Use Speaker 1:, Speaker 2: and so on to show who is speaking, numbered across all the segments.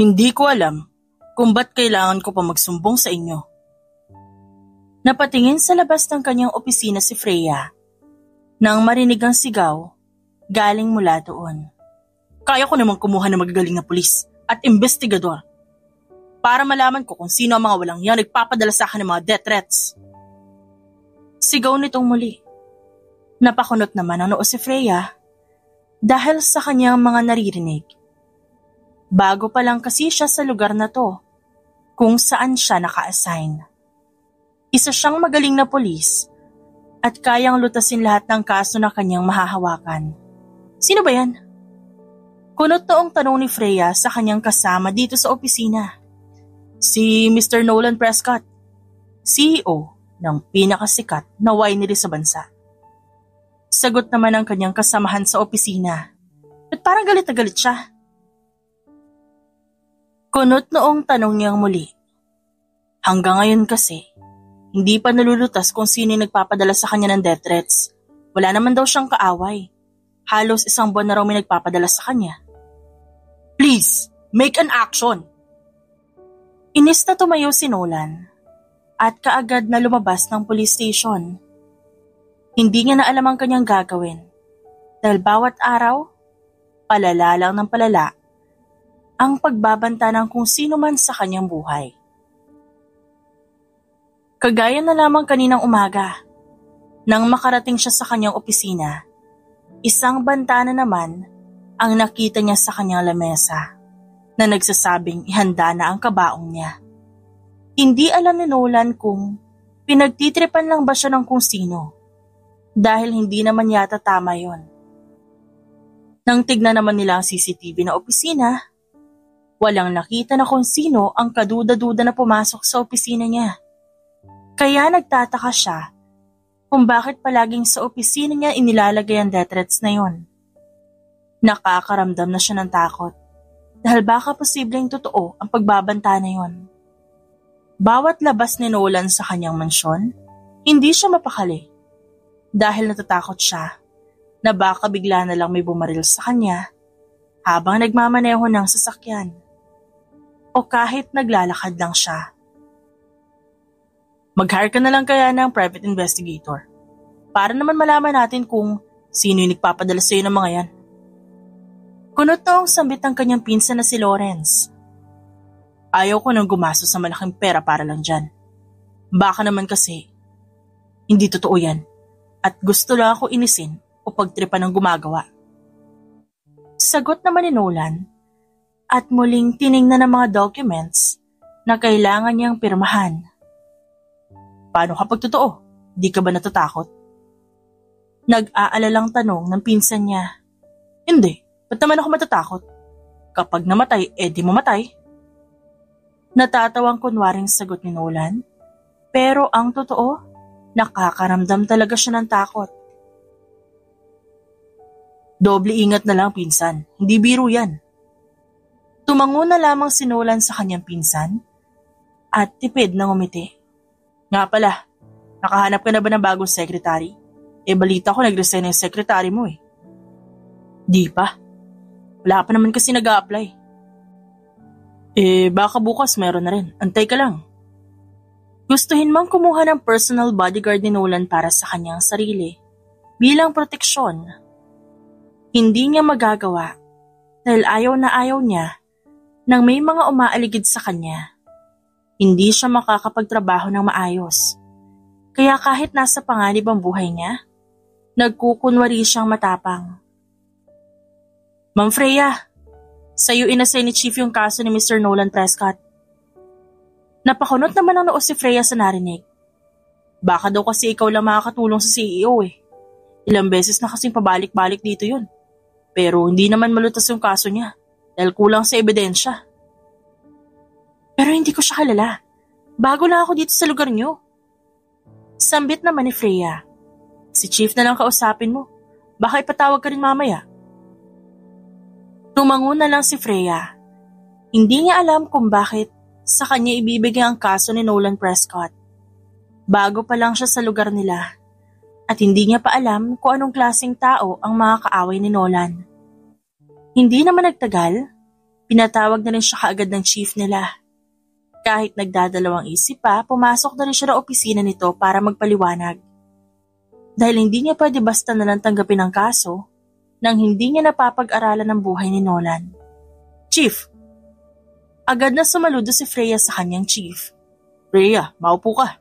Speaker 1: Hindi ko alam kung ba't kailangan ko pa magsumbong sa inyo. Napatingin sa labas ng kanyang opisina si Freya nang marinig ang sigaw galing mula doon. Kaya ko namang kumuha ng magagaling na pulis at investigador para malaman ko kung sino ang mga walang yan nagpapadala sa akin ng mga death threats. Sigaw nitong muli. Napakunot naman ang noo si Freya dahil sa kanyang mga naririnig. Bago pa lang kasi siya sa lugar na to kung saan siya naka-assign. Isa siyang magaling na pulis at kayang lutasin lahat ng kaso na kanyang mahahawakan. Sino ba yan? Kunot noong tanong ni Freya sa kanyang kasama dito sa opisina. Si Mr. Nolan Prescott, CEO ng pinakasikat na winery sa bansa. Sagot naman ang kanyang kasamahan sa opisina at parang galit na galit siya. Kunot noong tanong niyang muli. Hanggang ngayon kasi, hindi pa nalulutas kung sino yung nagpapadala sa kanya ng death threats. Wala naman daw siyang kaaway. Halos 1 buwan na raw may nagpapadala sa kanya. Please, make an action! Inis na tumayo si Nolan at kaagad na lumabas ng police station. Hindi niya na alam ang kanyang gagawin dahil bawat araw, palala lang ng palala ang pagbabanta ng kung sino man sa kanyang buhay. Kagaya na lamang kaninang umaga, nang makarating siya sa kanyang opisina, isang banta na naman ang nakita niya sa kanyang lamesa na nagsasabing ihanda na ang kabaong niya. Hindi alam ni Nolan kung pinagtitripan lang ba siya ng kung sino dahil hindi naman yata tama yon. Nang tignan naman nila ang CCTV na opisina, walang nakita na kung sino ang kaduda-duda na pumasok sa opisina niya. Kaya nagtataka siya kung bakit palaging sa opisina niya inilalagay ang death threats na yon. Nakakaramdam na siya ng takot dahil baka posibleng totoo ang pagbabanta na yon. Bawat labas ni Nolan sa kanyang mansyon, hindi siya mapakali dahil natatakot siya na baka bigla na lang may bumaril sa kanya habang nagmamaneho ng sasakyan o kahit naglalakad lang siya. Mag-hire ka na lang kaya ng private investigator para naman malaman natin kung sino yung nagpapadala sa iyo ng mga yan. Kunot noong sambit ng kanyang pinsan na si Lawrence. Ayaw ko nang gumastos sa malaking pera para lang dyan. Baka naman kasi, hindi totoo yan at gusto lang ako inisin o pagtripan ng gumagawa. Sagot naman ni Nolan at muling tiningnan ng mga documents na kailangan niyang pirmahan. Paano kapag totoo? Di ka ba natatakot? Nag-aalalang tanong ng pinsan niya. Hindi, ba't naman ako matatakot? Kapag namatay, di mamatay. Natatawang kunwaring sagot ni Nolan, pero ang totoo, nakakaramdam talaga siya ng takot. Doble ingat na lang pinsan, hindi biro yan. Tumango na lamang si Nolan sa kanyang pinsan at tipid na ngumiti. Nga pala, nakahanap ka na ba ng bagong secretary? Balita ko nag-resign na yung secretary mo eh. Di pa. Wala pa naman kasi nag-a-apply. Baka bukas meron na rin. Antay ka lang. Gustuhin mang kumuha ng personal bodyguard ni Nolan para sa kanyang sarili bilang proteksyon. Hindi niya magagawa dahil ayaw na ayaw niya nang may mga umaaligid sa kanya. Hindi siya makakapagtrabaho ng maayos. Kaya kahit nasa panganib ang buhay niya, nagkukunwari siyang matapang. Ma'am Freya, sa'yo inassign ni Chief yung kaso ni Mr. Nolan Prescott. Napakunot naman ang noo si Freya sa narinig. Baka daw kasi ikaw lang makakatulong sa CEO eh. Ilang beses na kasing pabalik-balik dito yun. Pero hindi naman malutas yung kaso niya dahil kulang sa ebidensya. Pero hindi ko siya kilala. Bago lang ako dito sa lugar niyo. Sambit naman ni Freya. Si Chief na lang kausapin mo. Baka ipatawag ka rin mamaya. Tumango na lang si Freya. Hindi niya alam kung bakit sa kanya ibibigay ang kaso ni Nolan Prescott. Bago pa lang siya sa lugar nila at hindi niya pa alam kung anong klaseng tao ang mga kaaway ni Nolan. Hindi naman nagtagal, Pinatawag na rin siya kaagad ng chief nila. Kahit nagdadalawang isip pa, pumasok na rin siya sa opisina nito para magpaliwanag. Dahil hindi niya pwede basta nalang tanggapin ang kaso nang hindi niya napapag-aralan ang buhay ni Nolan. Chief! Agad na sumaludo si Freya sa kanyang chief. Freya, maupo ka.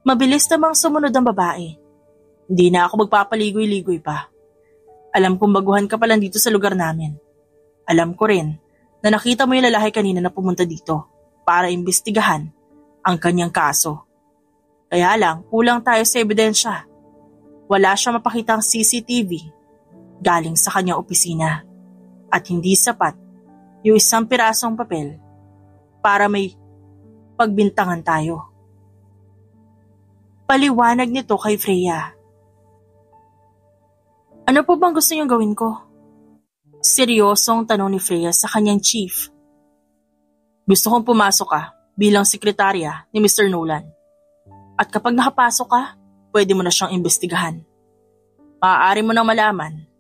Speaker 1: Mabilis namang sumunod ang babae. Hindi na ako magpapaligoy-ligoy pa. Alam kong baguhan ka pa lang dito sa lugar namin. Alam ko rin na nakita mo yung lalaki kanina na pumunta dito para imbestigahan ang kanyang kaso. Kaya lang, kulang tayo sa ebidensya. Wala siya mapakitang CCTV galing sa kanyang opisina at hindi sapat yung isang pirasong papel para may pagbintangan tayo. Paliwanag nito kay Freya. Ano po bang gusto niyong gawin ko? Seryosong tanong ni Freya sa kanyang chief. Gusto kong pumasok ka bilang sekretarya ni Mr. Nolan. At kapag nakapasok ka, pwede mo na siyang imbestigahan. Maaari mo nang malaman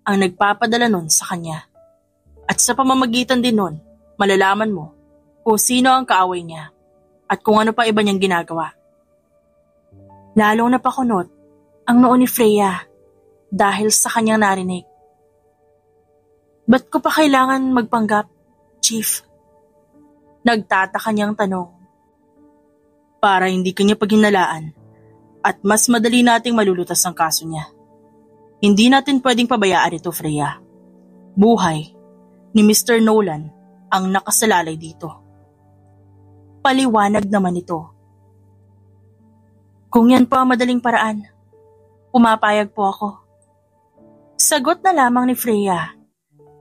Speaker 1: ang nagpapadala nun sa kanya. At sa pamamagitan din nun, malalaman mo kung sino ang kaaway niya at kung ano pa iba niyang ginagawa. Lalong napakunot ang noo ni Freya dahil sa kanyang narinig. Ba't ko pa kailangan magpanggap, Chief? Nagtataka niyang tanong. Para hindi kanya paghinalaan at mas madali nating malulutas ang kaso niya. Hindi natin pwedeng pabayaan ito, Freya. Buhay ni Mr. Nolan ang nakasalalay dito. Paliwanag naman ito. Kung yan po ang madaling paraan, pumapayag po ako. Sagot na lamang ni Freya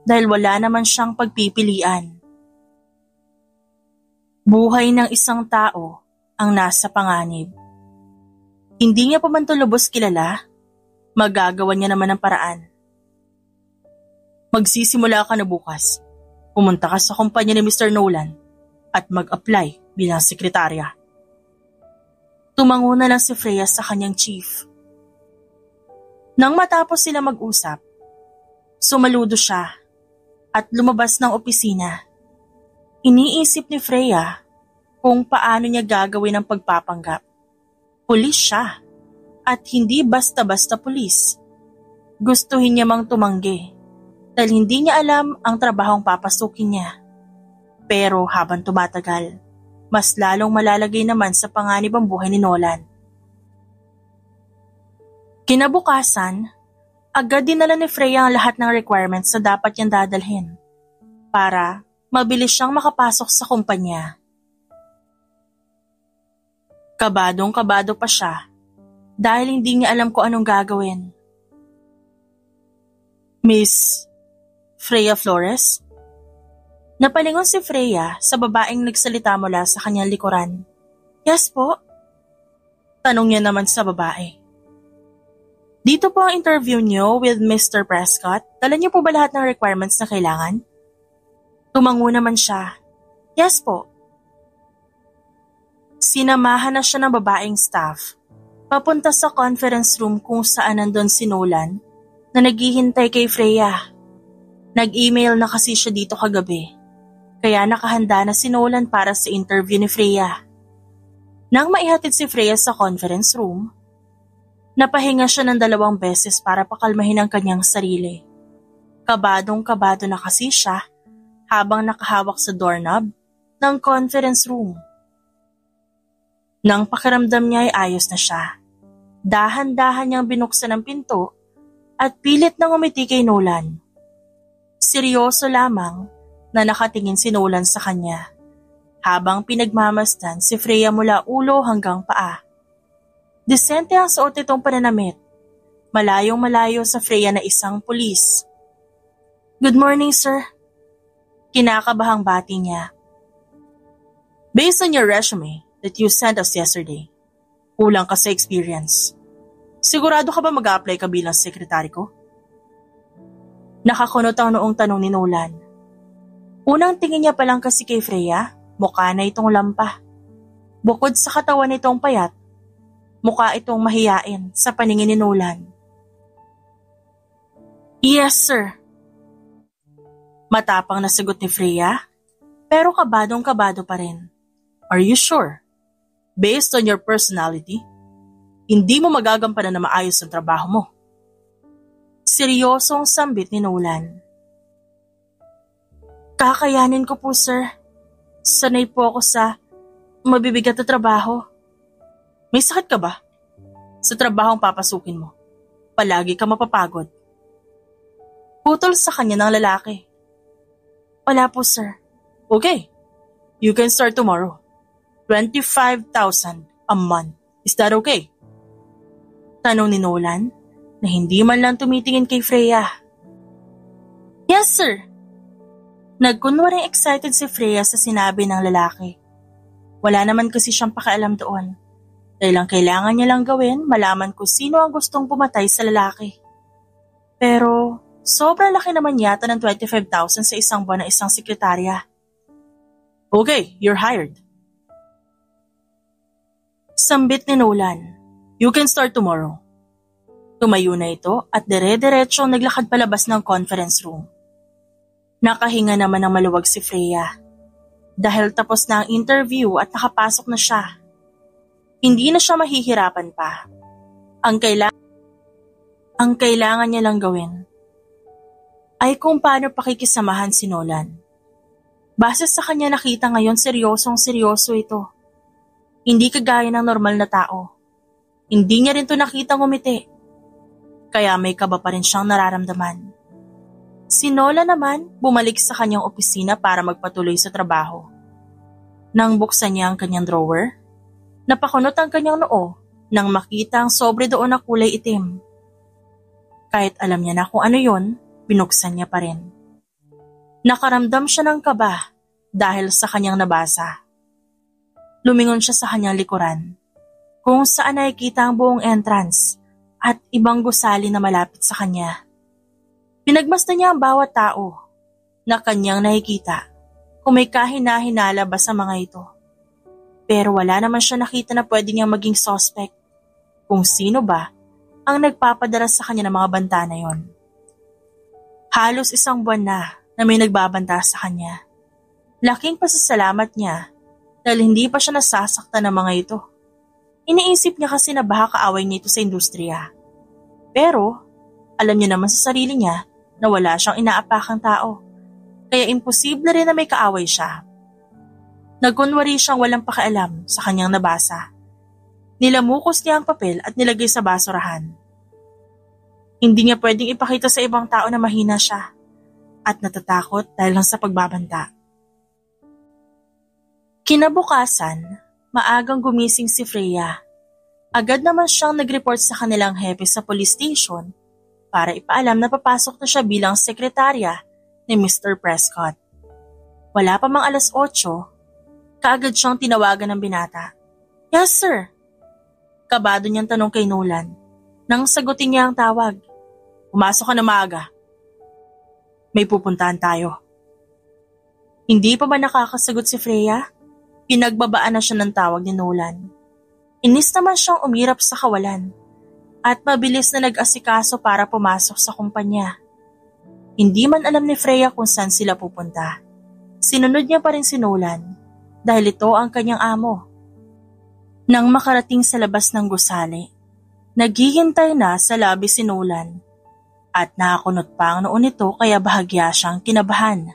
Speaker 1: dahil wala naman siyang pagpipilian. Buhay ng isang tao ang nasa panganib. Hindi niya pa man ito lubos kilala, magagawa niya naman ang paraan. Magsisimula ka na bukas. Pumunta ka sa kumpanya ni Mr. Nolan at mag-apply bilang sekretarya. Tumango na lang si Freya sa kanyang chief. Nang matapos sila mag-usap, sumaludo siya at lumabas ng opisina. Iniisip ni Freya kung paano niya gagawin ang pagpapanggap. Pulis siya at hindi basta-basta pulis. Gustuhin niya mang tumanggi dahil hindi niya alam ang trabahong papasukin niya. Pero habang tumatagal, mas lalong malalagay naman sa panganib ang buhay ni Nolan. Kinabukasan, agad dinala ni Freya ang lahat ng requirements na dapat niyang dadalhin para mabilis siyang makapasok sa kumpanya. Kabadong-kabado pa siya dahil hindi niya alam kung anong gagawin. Miss Freya Flores? Napalingon si Freya sa babaeng nagsalita mula sa kanyang likuran. Yes po? Tanong niya naman sa babae. Dito po ang interview niyo with Mr. Prescott. Dala niyo po ba lahat ng requirements na kailangan? Tumango naman siya. Yes po. Sinamahan na siya ng babaeng staff. Papunta sa conference room kung saan nandun si Nolan na naghihintay kay Freya. Nag-email na kasi siya dito kagabi. Kaya nakahanda na si Nolan para sa interview ni Freya. Nang maihatid si Freya sa conference room, napahinga siya ng 2 beses para pakalmahin ang kanyang sarili. Kabadong-kabado na kasi siya habang nakahawak sa doorknob ng conference room. Nang pakiramdam niya ay ayos na siya, dahan-dahan niyang binuksan ang pinto at pilit nang umiti kay Nolan. Seryoso lamang na nakatingin si Nolan sa kanya habang pinagmamasdan si Freya mula ulo hanggang paa. Disente ang suot nitong pananamit, malayong-malayo sa Freya na isang pulis. Good morning, sir. Kinakabahang bati niya. Based on your resume that you sent us yesterday, kulang ka sa experience. Sigurado ka ba mag-a-apply ka bilang sekretary ko? Nakakunot ang noong tanong ni Nolan. Unang tingin niya pa lang kasi kay Freya, mukha na itong lampa. Bukod sa katawan nitong payat, mukha itong mahiyain sa paningin ni Nolan. Yes, sir. Matapang na sagot ni Freya, pero kabadong-kabado pa rin. Are you sure? Based on your personality, hindi mo magagampanan na maayos ang trabaho mo. Seryosong sambit ni Nolan. Kakayanin ko po, sir. Sanay po ako sa mabibigat na trabaho. May sakit ka ba? Sa trabahong papasukin mo, palagi ka mapapagod. Putol sa kanya ng lalaki. Wala po, sir. Okay, you can start tomorrow. 25,000 a month. Is that okay? Tanong ni Nolan na hindi man lang tumitingin kay Freya. Yes, sir. Nagkunwaring excited si Freya sa sinabi ng lalaki. Wala naman kasi siyang pakialam doon. Dahil ang kailangan niya lang gawin, malaman kung sino ang gustong pumatay sa lalaki. Pero sobrang laki naman yata ng 25,000 sa isang buwan ng isang sekretarya. Okay, you're hired. Sambit ni Nolan. You can start tomorrow. Tumayo na ito at dire-diretsong naglakad palabas ng conference room. Nakahinga naman ng maluwag si Freya. Dahil tapos na ang interview at nakapasok na siya. Hindi na siya mahihirapan pa. Ang kailangan niya lang gawin ay kung paano pakikisamahan si Nolan. Base sa kanya nakita ngayon seryosong-seryoso ito. Hindi kagaya ng normal na tao. Hindi niya rin ito nakita ngumiti. Kaya may kaba pa rin siyang nararamdaman. Si Nolan naman bumalik sa kanyang opisina para magpatuloy sa trabaho. Nang buksan niya ang kanyang drawer, napakunot ang kanyang noo nang makita ang sobre doon na kulay itim. Kahit alam niya na kung ano yon, binuksan niya pa rin. Nakaramdam siya ng kaba dahil sa kanyang nabasa. Lumingon siya sa kanyang likuran, kung saan nakikita ang buong entrance at ibang gusali na malapit sa kanya. Pinagmasdan niya ang bawat tao na kanyang nakikita kung may kahina-hinala ba sa mga ito. Pero wala naman siya nakita na pwede niyang maging suspect kung sino ba ang nagpapadala sa kanya ng mga banta na yon. Halos isang buwan na may nagbabanta sa kanya. Laking pasasalamat niya dahil hindi pa siya nasasaktan ng mga ito. Iniisip niya kasi na baka kaaway niya ito sa industriya. Pero alam niya naman sa sarili niya na wala siyang inaapakang tao, kaya imposible rin na may kaaway siya. Nagkunwari siyang walang pakialam sa kanyang nabasa. Nilamukos niya ang papel at nilagay sa basurahan. Hindi niya pwedeng ipakita sa ibang tao na mahina siya at natatakot dahil lang sa pagbabanta. Kinabukasan, maagang gumising si Freya. Agad naman siyang nag-report sa kanilang hepe sa police station para ipaalam na papasok na siya bilang sekretarya ni Mr. Prescott. Wala pa mang 8:00, kaagad siyang tinawagan ng binata. Yes, sir. Kabado niyang tanong kay Nolan. Nang sagutin niya ang tawag. Pumasok ka na maaga. May pupuntahan tayo. Hindi pa ba nakakasagot si Freya? Pinagbabaan na siya ng tawag ni Nolan. Inis naman siyang umirap sa kawalan at mabilis na nag-asikaso para pumasok sa kumpanya. Hindi man alam ni Freya kung saan sila pupunta. Sinunod niya pa rin si Nolan dahil ito ang kanyang amo. Nang makarating sa labas ng gusali, naghihintay na sa labi si Nolan at nakakunot pa ang noon nito kaya bahagya siyang kinabahan.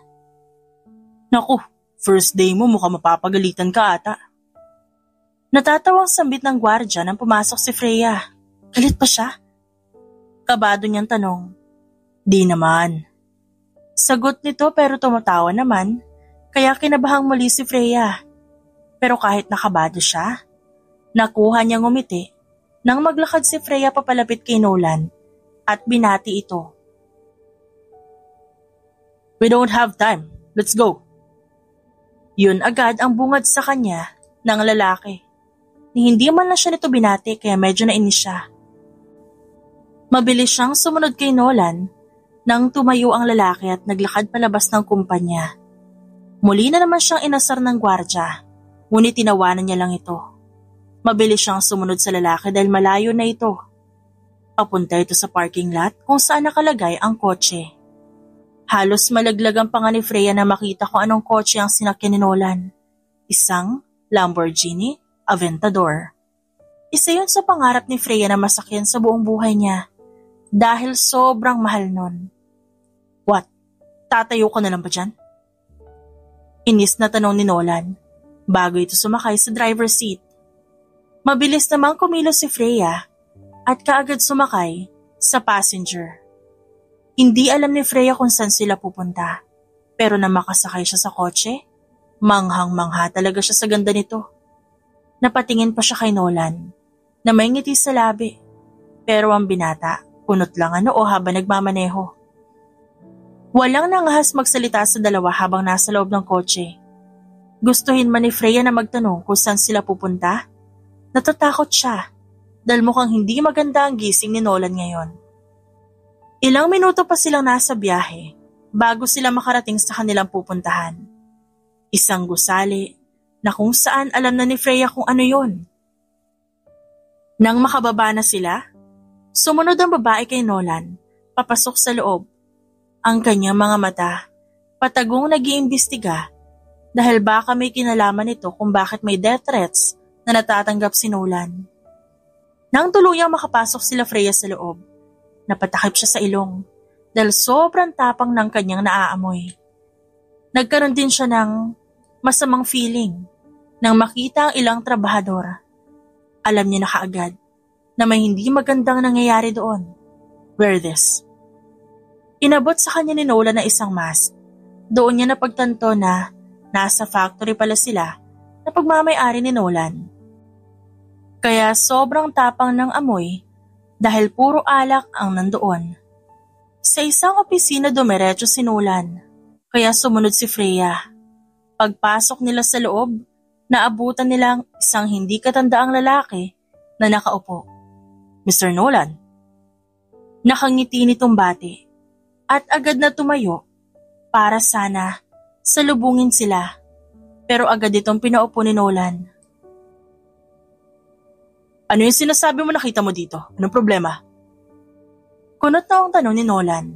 Speaker 1: Naku, first day mo mukhang mapapagalitan ka ata. Natatawang sambit ng gwardya nang pumasok si Freya. Galit pa siya? Kabado niyang tanong. Di naman. Sagot nito pero tumatawa naman, kaya kinabahang muli si Freya. Pero kahit nakabado siya, nakuha niyang ngumiti nang maglakad si Freya papalapit kay Nolan at binati ito. We don't have time. Let's go. Yun agad ang bungad sa kanya ng lalaki. Ni hindi man lang siya nito binati kaya medyo nainis siya. Mabilis siyang sumunod kay Nolan nang tumayo ang lalaki at naglakad palabas ng kumpanya. Muli na naman siyang inasar ng gwardya, ngunit tinawanan niya lang ito. Mabilis siyang sumunod sa lalaki dahil malayo na ito. Papunta ito sa parking lot kung saan nakalagay ang kotse. Halos malaglag ang panga ni Freya na makita kung anong kotse ang sinakyan ni Nolan. Isang Lamborghini Aventador. Isa yun sa pangarap ni Freya na masakyan sa buong buhay niya dahil sobrang mahal nun. What? Tatayo ka na lang ba dyan? Inis na tanong ni Nolan bago ito sumakay sa driver's seat. Mabilis namang kumilos si Freya at kaagad sumakay sa passenger. Hindi alam ni Freya kung saan sila pupunta, pero na makasakay siya sa kotse, manghang-mangha talaga siya sa ganda nito. Napatingin pa siya kay Nolan na may ngiti sa labi, pero ang binata, kunot lang ang noo habang nagmamaneho. Walang nangahas magsalita sa dalawa habang nasa loob ng kotse. Gustuhin man ni Freya na magtanong kung saan sila pupunta, natatakot siya dahil mukhang hindi maganda ang gising ni Nolan ngayon. Ilang minuto pa silang nasa biyahe bago sila makarating sa kanilang pupuntahan. Isang gusali na kung saan alam na ni Freya kung ano yon. Nang makababa na sila, sumunod ang babae kay Nolan, papasok sa loob. Ang kanyang mga mata, patagong nag-iimbestiga dahil baka may kinalaman nito kung bakit may death threats na natatanggap si Nolan. Nang tuluyang makapasok sila Freya sa loob, napatakip siya sa ilong dahil sobrang tapang ng kanyang naaamoy. Nagkaroon din siya ng masamang feeling nang makita ang ilang trabahador. Alam niya na kaagad na may hindi magandang nangyayari doon. Wear this. Inabot sa kanya ni Nolan na isang mask. Doon niya napagtanto na nasa factory pala sila na pagmamay-ari ni Nolan. Kaya sobrang tapang ng amoy dahil puro alak ang nandoon. Sa isang opisina dumiretso si Nolan, kaya sumunod si Freya. Pagpasok nila sa loob, naabutan nilang isang hindi katandaang lalaki na nakaupo. Mr. Nolan. Nakangiti nitong bati at agad na tumayo para sana salubungin sila, pero agad itong pinaupo ni Nolan. Ano yung sinasabi mo nakita mo dito? Anong problema? Kunot na ang tanong ni Nolan.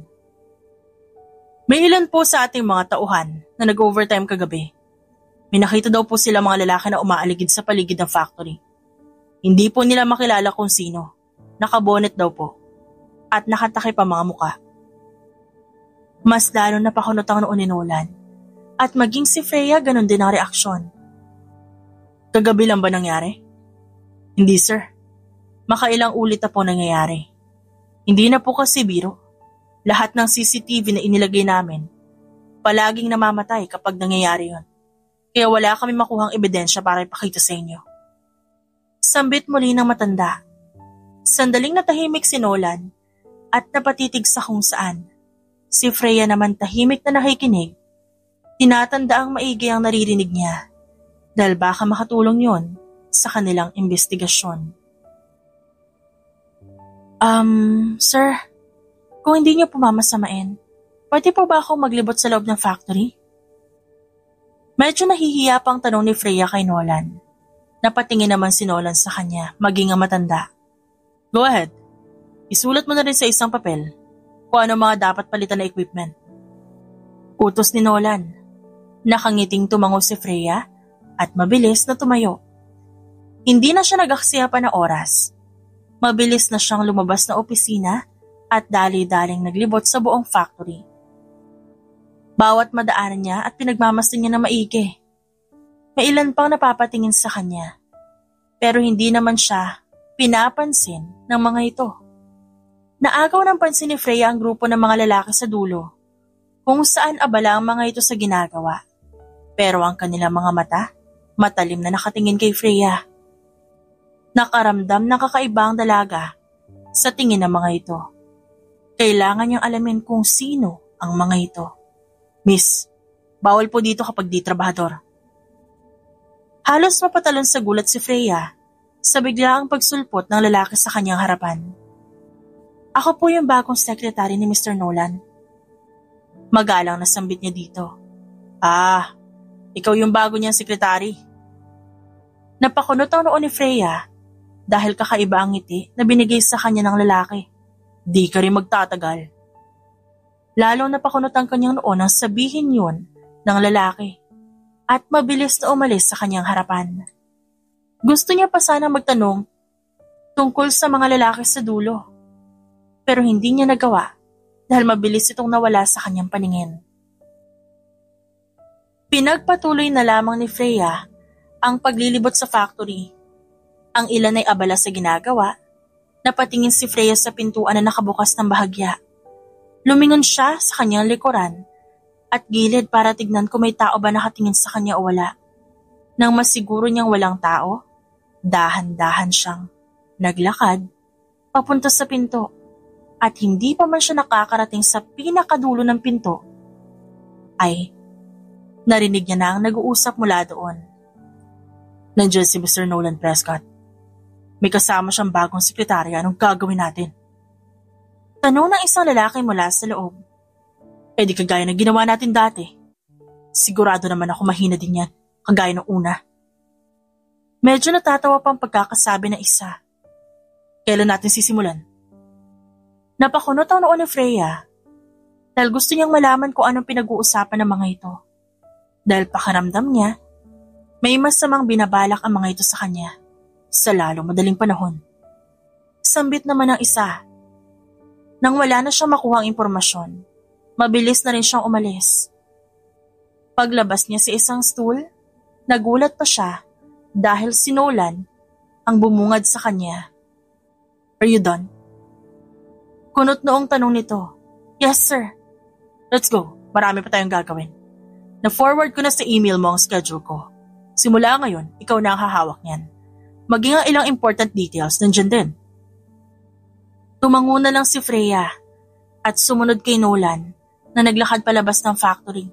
Speaker 1: May ilan po sa ating mga tauhan na nag-overtime kagabi. May nakita daw po sila mga lalaki na umaaligid sa paligid ng factory. Hindi po nila makilala kung sino. Nakabonet daw po. At nakatakip ang mga muka. Mas lalo na pakunot ang noon ni Nolan. At maging si Freya ganun din ang reaksyon. Kagabi lang ba nangyari? Hindi sir. Makailang ulit na po nangyayari. Hindi na po kasi biro. Lahat ng CCTV na inilagay namin, palaging namamatay kapag nangyayari yon. Kaya wala kami makuhang ebidensya para ipakita sa inyo. Sambit muli ng matanda. Sandaling natahimik si Nolan at napatitig sa kung saan. Si Freya naman tahimik na nakikinig. Tinatanda ang maigi ang naririnig niya dahil baka makatulong yon sa kanilang investigasyon. Sir, kung hindi niyo po mamasamain, pwede po ba akong maglibot sa loob ng factory? Medyo nahihiya pang tanong ni Freya kay Nolan. Napatingin naman si Nolan sa kanya, maging ang matanda. Go ahead. Isulat mo na rin sa isang papel kung ano mga dapat palitan na equipment. Utos ni Nolan. Nakangiting tumango si Freya at mabilis na tumayo. Hindi na siya nag-aksaya pa na oras. Mabilis na siyang lumabas na opisina at dali-daling naglibot sa buong factory. Bawat madaanan niya at pinagmamasdan niya na maigi. May ilan pang napapatingin sa kanya. Pero hindi naman siya pinapansin ng mga ito. Naagaw ng pansin ni Freya ang grupo ng mga lalaki sa dulo, kung saan abala ang mga ito sa ginagawa. Pero ang kanilang mga mata, matalim na nakatingin kay Freya. Nakaramdam ng kakaibang dalaga sa tingin ng mga ito. Kailangan niyang alamin kung sino ang mga ito. Miss, bawal po dito kapag di trabahador. Halos mapatalon sa gulat si Freya sa biglaang pagsulpot ng lalaki sa kanyang harapan. Ako po yung bagong sekretary ni Mr. Nolan. Magalang na sambit niya dito. Ah, ikaw yung bago niyang sekretary. Napakunot ang noon ni Freya dahil kakaiba ang ngiti na binigay sa kanya ng lalaki. Di ka rin magtatagal. Lalong napakunot ang kanyang noo nang sabihin yun ng lalaki at mabilis na umalis sa kanyang harapan. Gusto niya pa sanang magtanong tungkol sa mga lalaki sa dulo, pero hindi niya nagawa dahil mabilis itong nawala sa kanyang paningin. Pinagpatuloy na lamang ni Freya ang paglilibot sa factory. Ang ilan ay abala sa ginagawa. Napatingin si Freya sa pintuan na nakabukas ng bahagya. Lumingon siya sa kanyang likuran at gilid para tignan kung may tao ba nakatingin sa kanya o wala. Nang masiguro niyang walang tao, dahan-dahan siyang naglakad papunta sa pinto at hindi pa man siya nakakarating sa pinakadulo ng pinto ay narinig niya na ang nag-uusap mula doon. Nandiyan si Mr. Nolan Prescott. May kasama siyang bagong sekretarya. Anong gagawin natin? Tanong ng isang lalaki mula sa loob. Di kagaya ng ginawa natin dati. Sigurado naman ako mahina din yan, kagaya ng una. Medyo natatawa pang pagkakasabi ng isa. Kailan natin sisimulan? Napakunot ang noo ni Freya dahil gusto niyang malaman kung anong pinag-uusapan ng mga ito. Dahil pakaramdam niya, may masamang binabalak ang mga ito sa kanya sa lalong madaling panahon. Sambit naman ang isa. Nang wala na siyang makuha ang impormasyon, mabilis na rin siyang umalis. Paglabas niya sa isang stool, nagulat pa siya dahil si Nolan ang bumungad sa kanya. Are you done? Kunot noong tanong nito. Yes, sir. Let's go. Marami pa tayong gagawin. Na-forward ko na sa email mo ang schedule ko. Simula ngayon, ikaw na ang hahawak niyan. Maging ang ilang important details nandyan din. Tumango na lang si Freya at sumunod kay Nolan na naglakad palabas ng factory.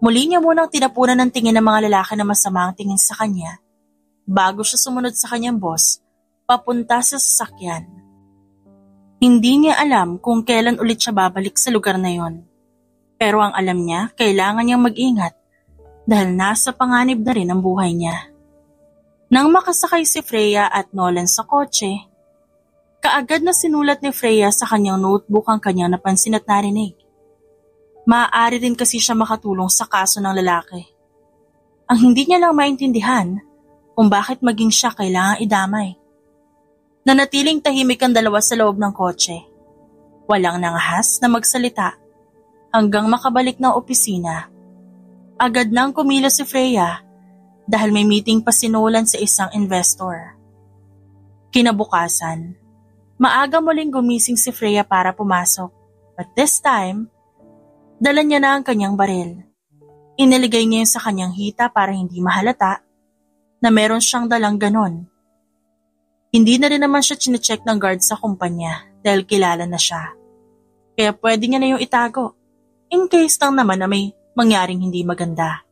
Speaker 1: Muli niya munang tinapunan ng tingin ng mga lalaki na masama ang tingin sa kanya bago siya sumunod sa kanyang boss papunta sa sasakyan. Hindi niya alam kung kailan ulit siya babalik sa lugar na yon. Pero ang alam niya, kailangan niyang mag-ingat dahil nasa panganib na rin ang buhay niya. Nang makasakay si Freya at Nolan sa kotse, kaagad na sinulat ni Freya sa kanyang notebook ang kanyang napansin at narinig. Maaari rin kasi siya makatulong sa kaso ng lalaki. Ang hindi niya lang maintindihan kung bakit maging siya kailangang idamay. Nanatiling tahimik ang dalawa sa loob ng kotse. Walang nangahas na magsalita hanggang makabalik ng opisina. Agad nang kumilos si Freya dahil may meeting pa si Nolan sa isang investor. Kinabukasan, maaga muling gumising si Freya para pumasok. But this time, dala niya na ang kanyang baril. Iniligay niya yun sa kanyang hita para hindi mahalata na meron siyang dalang ganon. Hindi na rin naman siya chinecheck ng guard sa kumpanya dahil kilala na siya. Kaya pwede niya na yung itago in case lang naman na may mangyaring hindi maganda.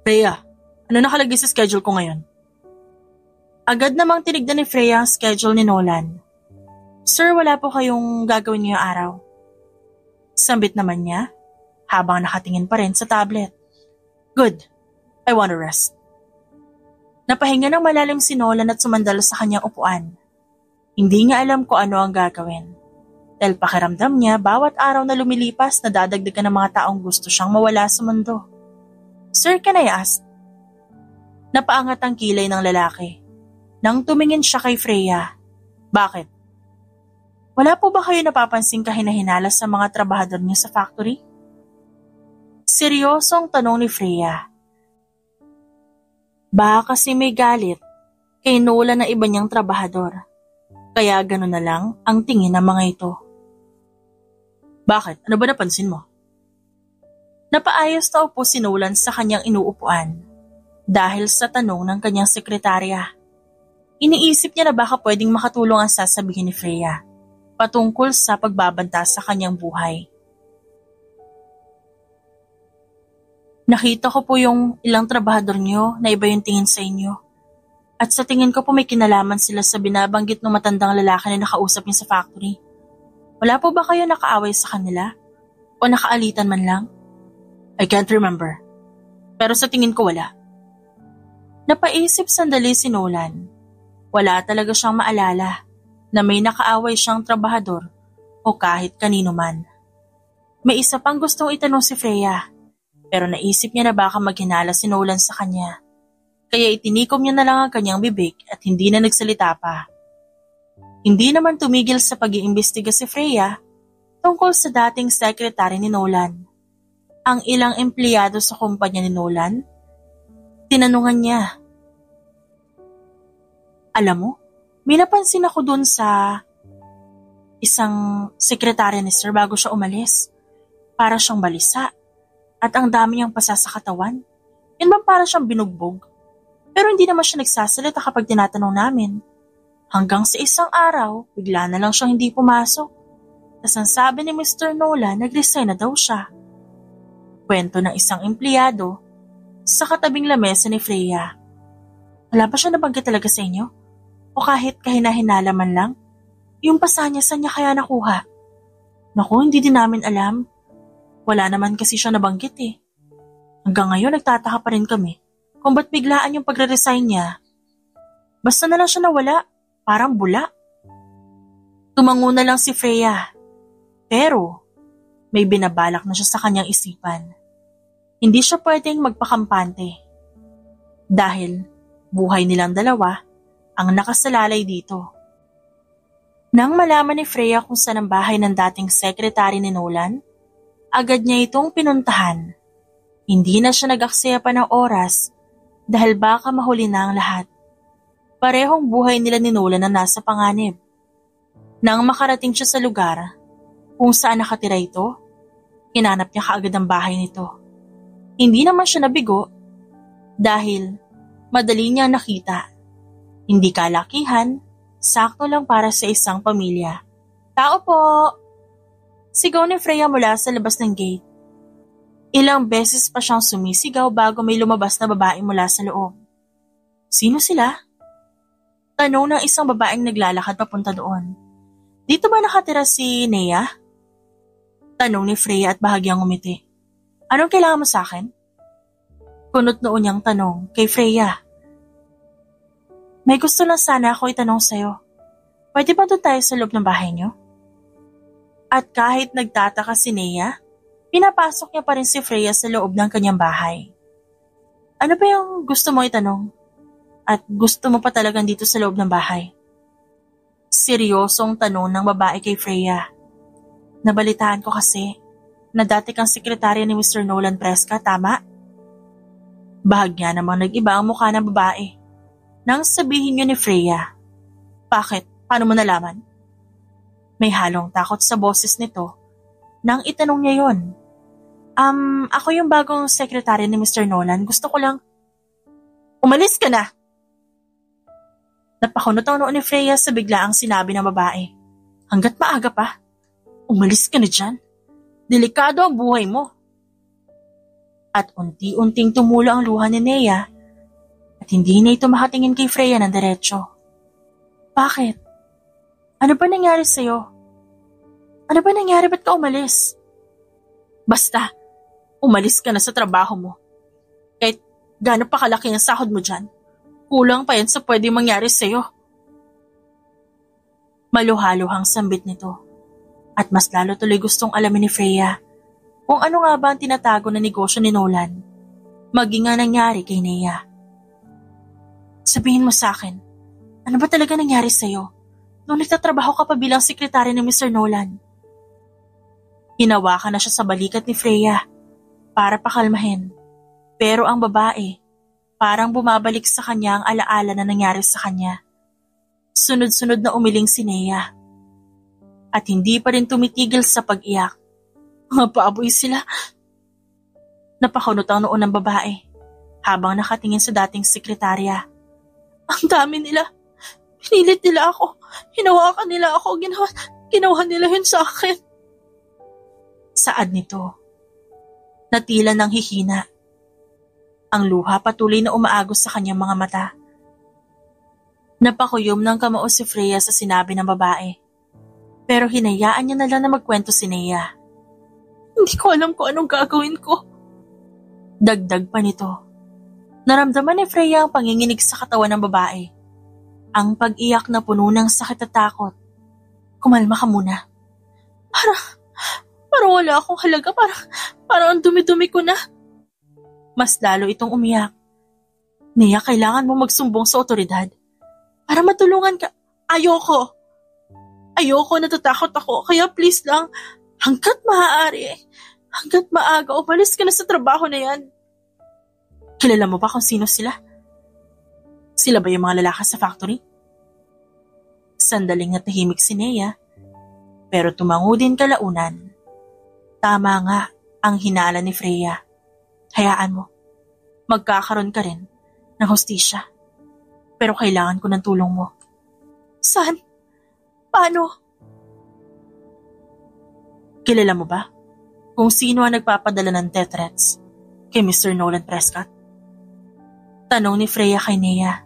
Speaker 1: Freya, ano nakalagay sa schedule ko ngayon? Agad namang tinignan ni Freya ang schedule ni Nolan. Sir, wala po kayong gagawin ngayong araw. Sambit naman niya habang nakatingin pa rin sa tablet. Good, I want to rest. Napahinga ng malalim si Nolan at sumandal sa kanyang upuan. Hindi niya alam kung ano ang gagawin. Dahil pakiramdam niya bawat araw na lumilipas na dadagdagan ng mga taong gusto siyang mawala sa mundo. Sir, can I ask? Napaangat ang kilay ng lalaki. Nang tumingin siya kay Freya. Bakit? Wala po ba kayo napapansing kahinahinala sa mga trabahador niyo sa factory? Seryosong tanong ni Freya. Baka kasi may galit kay Nolan na iba niyang trabahador. Kaya gano'n na lang ang tingin ng mga ito. Bakit? Ano ba napansin mo? Napaayos na upo si Nolan sa kanyang inuupuan dahil sa tanong ng kanyang sekretarya. Iniisip niya na baka pwedeng makatulong ang sasabihin ni Freya patungkol sa pagbabanta sa kanyang buhay. Nakita ko po yung ilang trabahador niyo na iba yung tingin sa inyo. At sa tingin ko po may kinalaman sila sa binabanggit ng matandang lalaki na nakausap niya sa factory. Wala po ba kayo nakaaway sa kanila? O nakaalitan man lang? I can't remember. Pero sa tingin ko wala. Napaisip sandali si Nolan. Wala talaga siyang maalala na may nakaaway siyang trabahador o kahit kanino man. May isa pang gustong itanong si Freya, pero naisip niya na baka maghinala si Nolan sa kanya. Kaya itinikom niya na lang ang kanyang bibig at hindi na nagsalita pa. Hindi naman tumigil sa pag-iimbestiga si Freya tungkol sa dating sekretary ni Nolan. Ang ilang empleyado sa kumpanya ni Nolan, tinanungan niya. Alam mo, may napansin ako dun sa isang sekretary ni Sir bago siya umalis. Para siyang balisa at ang dami niyang pasa sa katawan. Yun bang para siyang binugbog? Pero hindi naman siya nagsasalita kapag tinatanong namin. Hanggang sa isang araw, bigla na lang siyang hindi pumasok. Tapos ang sabi ni Mr. Nolan, nag-resign na daw siya. Kwento ng isang empleyado sa katabing lamesa ni Freya. Wala ba siya nabanggit talaga sa inyo? O kahit kahinahinala man lang? Yung pasa niya, saan niya kaya nakuha? Naku, hindi din namin alam. Wala naman kasi siya nabanggit eh. Hanggang ngayon nagtataka pa rin kami kung ba't biglaan yung pagre-resign niya. Basta na lang siya nawala, parang bula. Tumango na lang si Freya. Pero may binabalak na siya sa kanyang isipan. Hindi siya pwedeng magpakampante. Dahil buhay nilang dalawa ang nakasalalay dito. Nang malaman ni Freya kung saan ang bahay ng dating sekretary ni Nolan, agad niya itong pinuntahan. Hindi na siya nag-aksaya pa ng oras dahil baka mahuli na ang lahat. Parehong buhay nila ni Nolan na nasa panganib. Nang makarating siya sa lugar kung saan nakatira ito, hinanap niya kaagad ang bahay nito. Hindi naman siya nabigo dahil madali niya nakita. Hindi kalakihan, sakto lang para sa isang pamilya. Tao po! Sigaw ni Freya mula sa labas ng gate. Ilang beses pa siyang sumisigaw bago may lumabas na babae mula sa loob. Sino sila? Tanong ng isang babaeng naglalakad papunta doon. Dito ba nakatira si Nea? Tanong ni Freya at bahagyang ngumiti. Anong kailangan mo sa akin? Kunot noon niyang tanong kay Freya. May gusto lang sana ako itanong sa'yo. Pwede ba doon tayo sa loob ng bahay niyo? At kahit nagtataka si Nea, pinapasok niya pa rin si Freya sa loob ng kanyang bahay. Ano ba yung gusto mo itanong? At gusto mo pa talagang dito sa loob ng bahay? Seryosong tanong ng babae kay Freya. Nabalitaan ko kasi na dati kang sekretarya ni Mr. Nolan Prescott, tama? Bahagya namang nag-iba ang mukha ng babae. Nang sabihin niyo ni Freya, bakit? Paano mo nalaman? May halong takot sa boses nito nang itanong niya yon. Ako yung bagong sekretary ni Mr. Nolan. Gusto ko lang... Umalis ka na! Napakunot ang noo ni Freya sa biglaang sinabi ng babae. Hanggat maaga pa, umalis ka na dyan. Delikado ang buhay mo. At unti-unting tumulo ang luha ni Nea at hindi na ito makatingin kay Freya ng diretsyo. Bakit? Ano ba nangyari sa'yo? Ano ba nangyari? Ba't ka umalis? Basta, umalis ka na sa trabaho mo. Kahit gaano pa kalaki ang sahod mo dyan, kulang pa yan sa pwede mangyari sa'yo. Maluhaluhang sambit nito. At mas lalo tuloy gustong alamin ni Freya kung ano nga ba ang tinatago na negosyo ni Nolan, maging nga nangyari kay Nea. Sabihin mo sa akin, ano ba talaga nangyari sa'yo nung nagtatrabaho ka pa bilang sekretary ni Mr. Nolan? Hinawakan na siya sa balikat ni Freya para pakalmahin. Pero ang babae, parang bumabalik sa kanya ang alaala na nangyari sa kanya. Sunod-sunod na umiling si Nea. At hindi pa rin tumitigil sa pag-iyak. Mga paaboy sila. Napakunot ang noo ng babae habang nakatingin sa dating sekretarya. Ang dami nila. Pinilit nila ako. Hinawakan nila ako. Ginawa nila yun sa akin. Saad nito. Natila ng hihina. Ang luha patuloy na umaagos sa kanyang mga mata. Napakuyom ng kamao si Freya sa sinabi ng babae. Pero hinayaan niya na lang na magkwento si Nea. Hindi ko alam kung anong gagawin ko. Dagdag pa nito. Naramdaman ni Freya ang panginginig sa katawan ng babae. Ang pag-iyak na puno ng sakit at takot. Kumalma ka muna. Parang wala akong halaga, parang ang dumi-dumi ko na. Mas lalo itong umiyak. Nia, kailangan mo magsumbong sa otoridad para matulungan ka. Ayoko, natatakot ako, kaya please lang, hanggat maaari, hanggat maaga, umalis ka na sa trabaho na yan. Kilala mo ba kung sino sila? Sila ba yung mga lalaki sa factory? Sandaling natahimik si Nia, pero tumango din kalaunan. Tama nga ang hinala ni Freya. Hayaan mo, magkakaroon ka rin ng hustisya. Pero kailangan ko ng tulong mo. Saan? Paano? Kilala mo ba kung sino ang nagpapadala ng death threats kay Mr. Nolan Prescott? Tanong ni Freya kay Nia.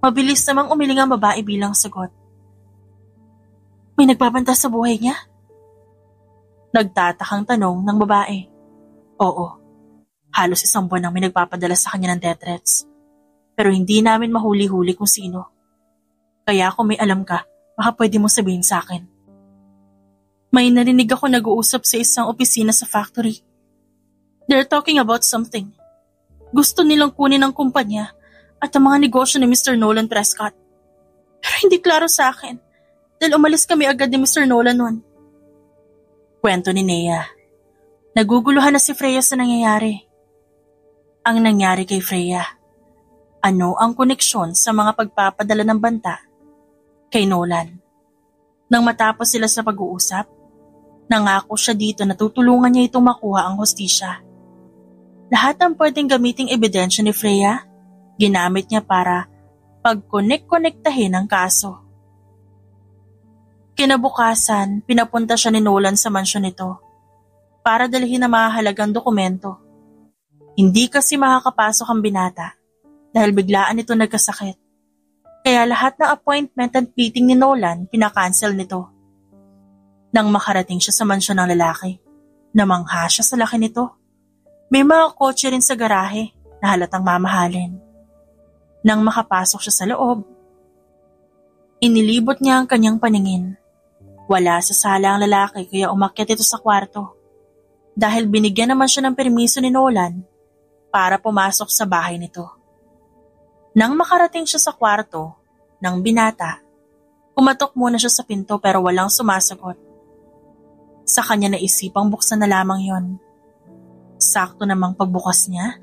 Speaker 1: Mabilis namang umiling ang babae bilang sagot. May nagbabanta sa buhay niya? Nagtatakang tanong ng babae. Oo, halos isang buwan nang may nagpapadala sa kanya ng death threats. Pero hindi namin mahuli-huli kung sino. Kaya kung may alam ka, baka pwede mo sabihin sa akin. May narinig ako nag-uusap sa isang opisina sa factory. They're talking about something. Gusto nilang kunin ang kumpanya at ang mga negosyo ni Mr. Nolan Prescott. Pero hindi klaro sa akin dahil umalis kami agad ni Mr. Nolan noon. Kwento ni Nia. Naguguluhan na si Freya sa nangyayari. Ang nangyari kay Freya. Ano ang koneksyon sa mga pagpapadala ng banta kay Nolan? Nang matapos sila sa pag-uusap, nangako siya dito na tutulungan niya itong makuha ang hustisya. Lahat ng pwedeng gamiting ebidensya ni Freya, ginamit niya para pag-connect-connectahin ang kaso. Kinabukasan, pinapunta siya ni Nolan sa mansyon nito para dalhin ang mahalagang dokumento. Hindi kasi makakapasok ang binata dahil biglaan ito nagkasakit. Kaya lahat ng appointment at meeting ni Nolan pinakancel nito. Nang makarating siya sa mansyon ng lalaki, namangha siya sa laki nito. May mga kotse rin sa garahe na halatang mamahalin. Nang makapasok siya sa loob, inilibot niya ang kanyang paningin. Wala sa sala ang lalaki kaya umakyat ito sa kwarto. Dahil binigyan naman siya ng permiso ni Nolan para pumasok sa bahay nito. Nang makarating siya sa kwarto ng binata, kumatok muna siya sa pinto pero walang sumasagot. Sa kanya naisipang buksan na lamang yon. Sakto namang pagbukas niya,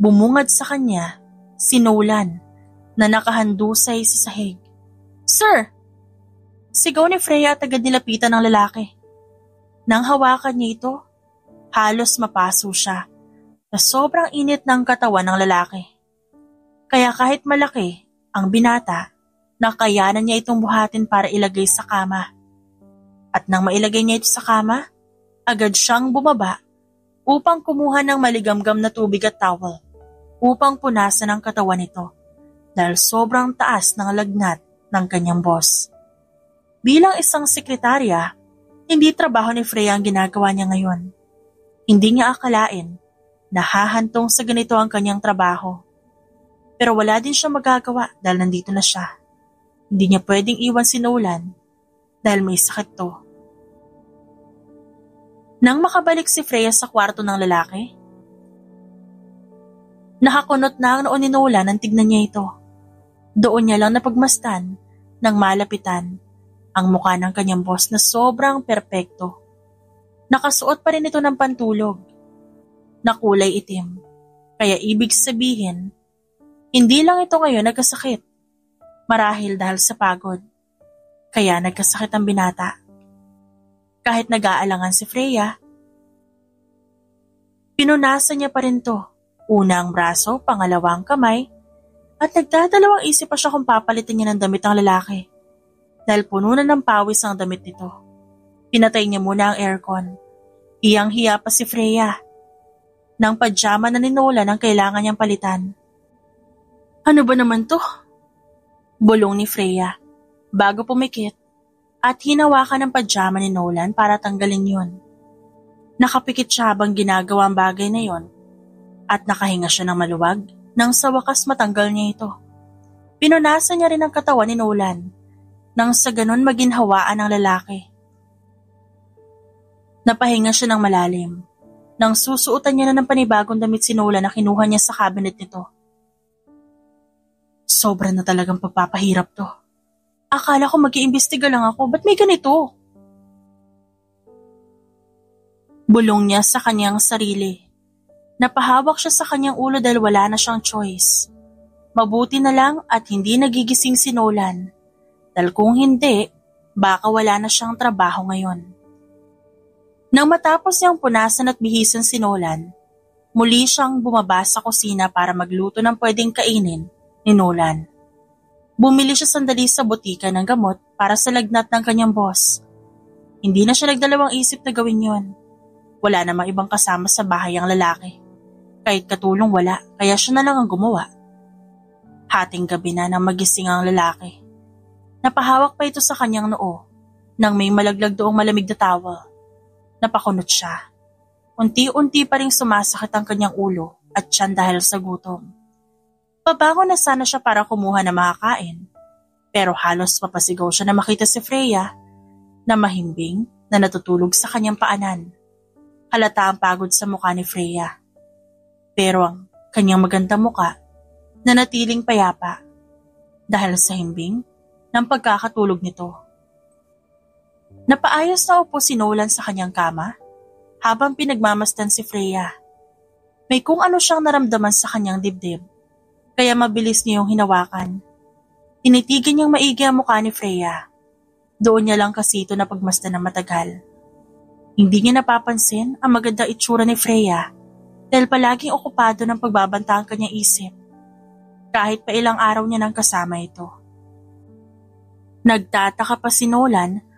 Speaker 1: bumungad sa kanya si Nolan na nakahandusay sa sahig. Sir! Sigaw ni Freya at agad nilapitan ng lalaki. Nang hawakan niya ito, halos mapaso siya na sobrang init ng katawan ng lalaki. Kaya kahit malaki ang binata, nakayanan niya itong buhatin para ilagay sa kama. At nang mailagay niya ito sa kama, agad siyang bumaba upang kumuha ng maligamgam na tubig at towel upang punasan ang katawan nito dahil sobrang taas ng lagnat ng kanyang boss. Bilang isang sekretarya, hindi trabaho ni Freya ang ginagawa niya ngayon. Hindi niya akalain na hahantong sa ganito ang kanyang trabaho. Pero wala din siya magagawa dahil nandito na siya. Hindi niya pwedeng iwan si Nolan dahil may sakit to. Nang makabalik si Freya sa kwarto ng lalaki, nakakunot na ang noon ni Nolan nang tignan niya ito. Doon niya lang napagmastan nang malapitan ang mukha ng kanyang boss na sobrang perpekto. Nakasuot pa rin ito ng pantulog na kulay itim. Kaya ibig sabihin, hindi lang ito ngayon nagkasakit. Marahil dahil sa pagod. Kaya nagkasakit ang binata. Kahit nag-aalangan si Freya, pinunasan niya pa rin to. Unang braso, pangalawang kamay, at nagdadalawang isip pa siya kung papalitin niya ng damit ang lalaki. Dahil puno na ng pawis ang damit nito. Pinatay niya muna ang aircon. Iyang-hiya pa si Freya. Nang pajama na ni Nolan ang kailangan niyang palitan. Ano ba naman to? Bulong ni Freya bago pumikit at hinawakan ng pajama ni Nolan para tanggalin yon. Nakapikit siya habang ginagawa ang bagay na yon at nakahinga siya ng maluwag nang sa wakas matanggal niya ito. Pinunasan niya rin ang katawan ni Nolan nang sa ganon maginhawaan ang lalaki. Napahinga siya ng malalim. Nang susuotan niya na ng panibagong damit si Nolan na kinuha niya sa cabinet nito. Sobra na talagang pagpapahirap to. Akala ko mag-iimbestiga lang ako, ba't may ganito? Bulong niya sa kanyang sarili. Napahawak siya sa kanyang ulo dahil wala na siyang choice. Mabuti na lang at hindi nagigising si Nolan. Dahil kung hindi, baka wala na siyang trabaho ngayon. Nang matapos niyang punasan at bihisan si Nolan, muli siyang bumaba sa kusina para magluto ng pwedeng kainin ni Nolan. Bumili siya sandali sa botika ng gamot para sa lagnat ng kanyang boss. Hindi na siya nagdalawang isip na gawin yon. Wala namang ibang kasama sa bahay ang lalaki. Kahit katulong wala, kaya siya na lang ang gumawa. Hating gabi na nang magising ang lalaki. Napahawak pa ito sa kanyang noo nang may malaglag doong malamig na towel. Napakunot siya. Unti-unti pa ring sumasakit ang kanyang ulo at tiyan dahil sa gutom. Pabango na sana siya para kumuha na makakain. Pero halos papasigaw siya na makita si Freya na mahimbing na natutulog sa kanyang paanan. Halata ang pagod sa mukha ni Freya. Pero ang kanyang magandang muka nanatiling payapa dahil sa himbing ng pagkakatulog nito. Napaayos na upo si Nolan sa kanyang kama habang pinagmamasdan si Freya. May kung ano siyang naramdaman sa kanyang dibdib, kaya mabilis niyong hinawakan. Tinitigan niyang maigi ang mukha ni Freya. Doon niya lang kasi ito napagmasdan ng matagal. Hindi niya napapansin ang maganda itsura ni Freya dahil palaging okupado ng pagbabanta ang kanyang isip. Kahit pa ilang araw niya nang kasama ito. Nagtataka pa si Nolan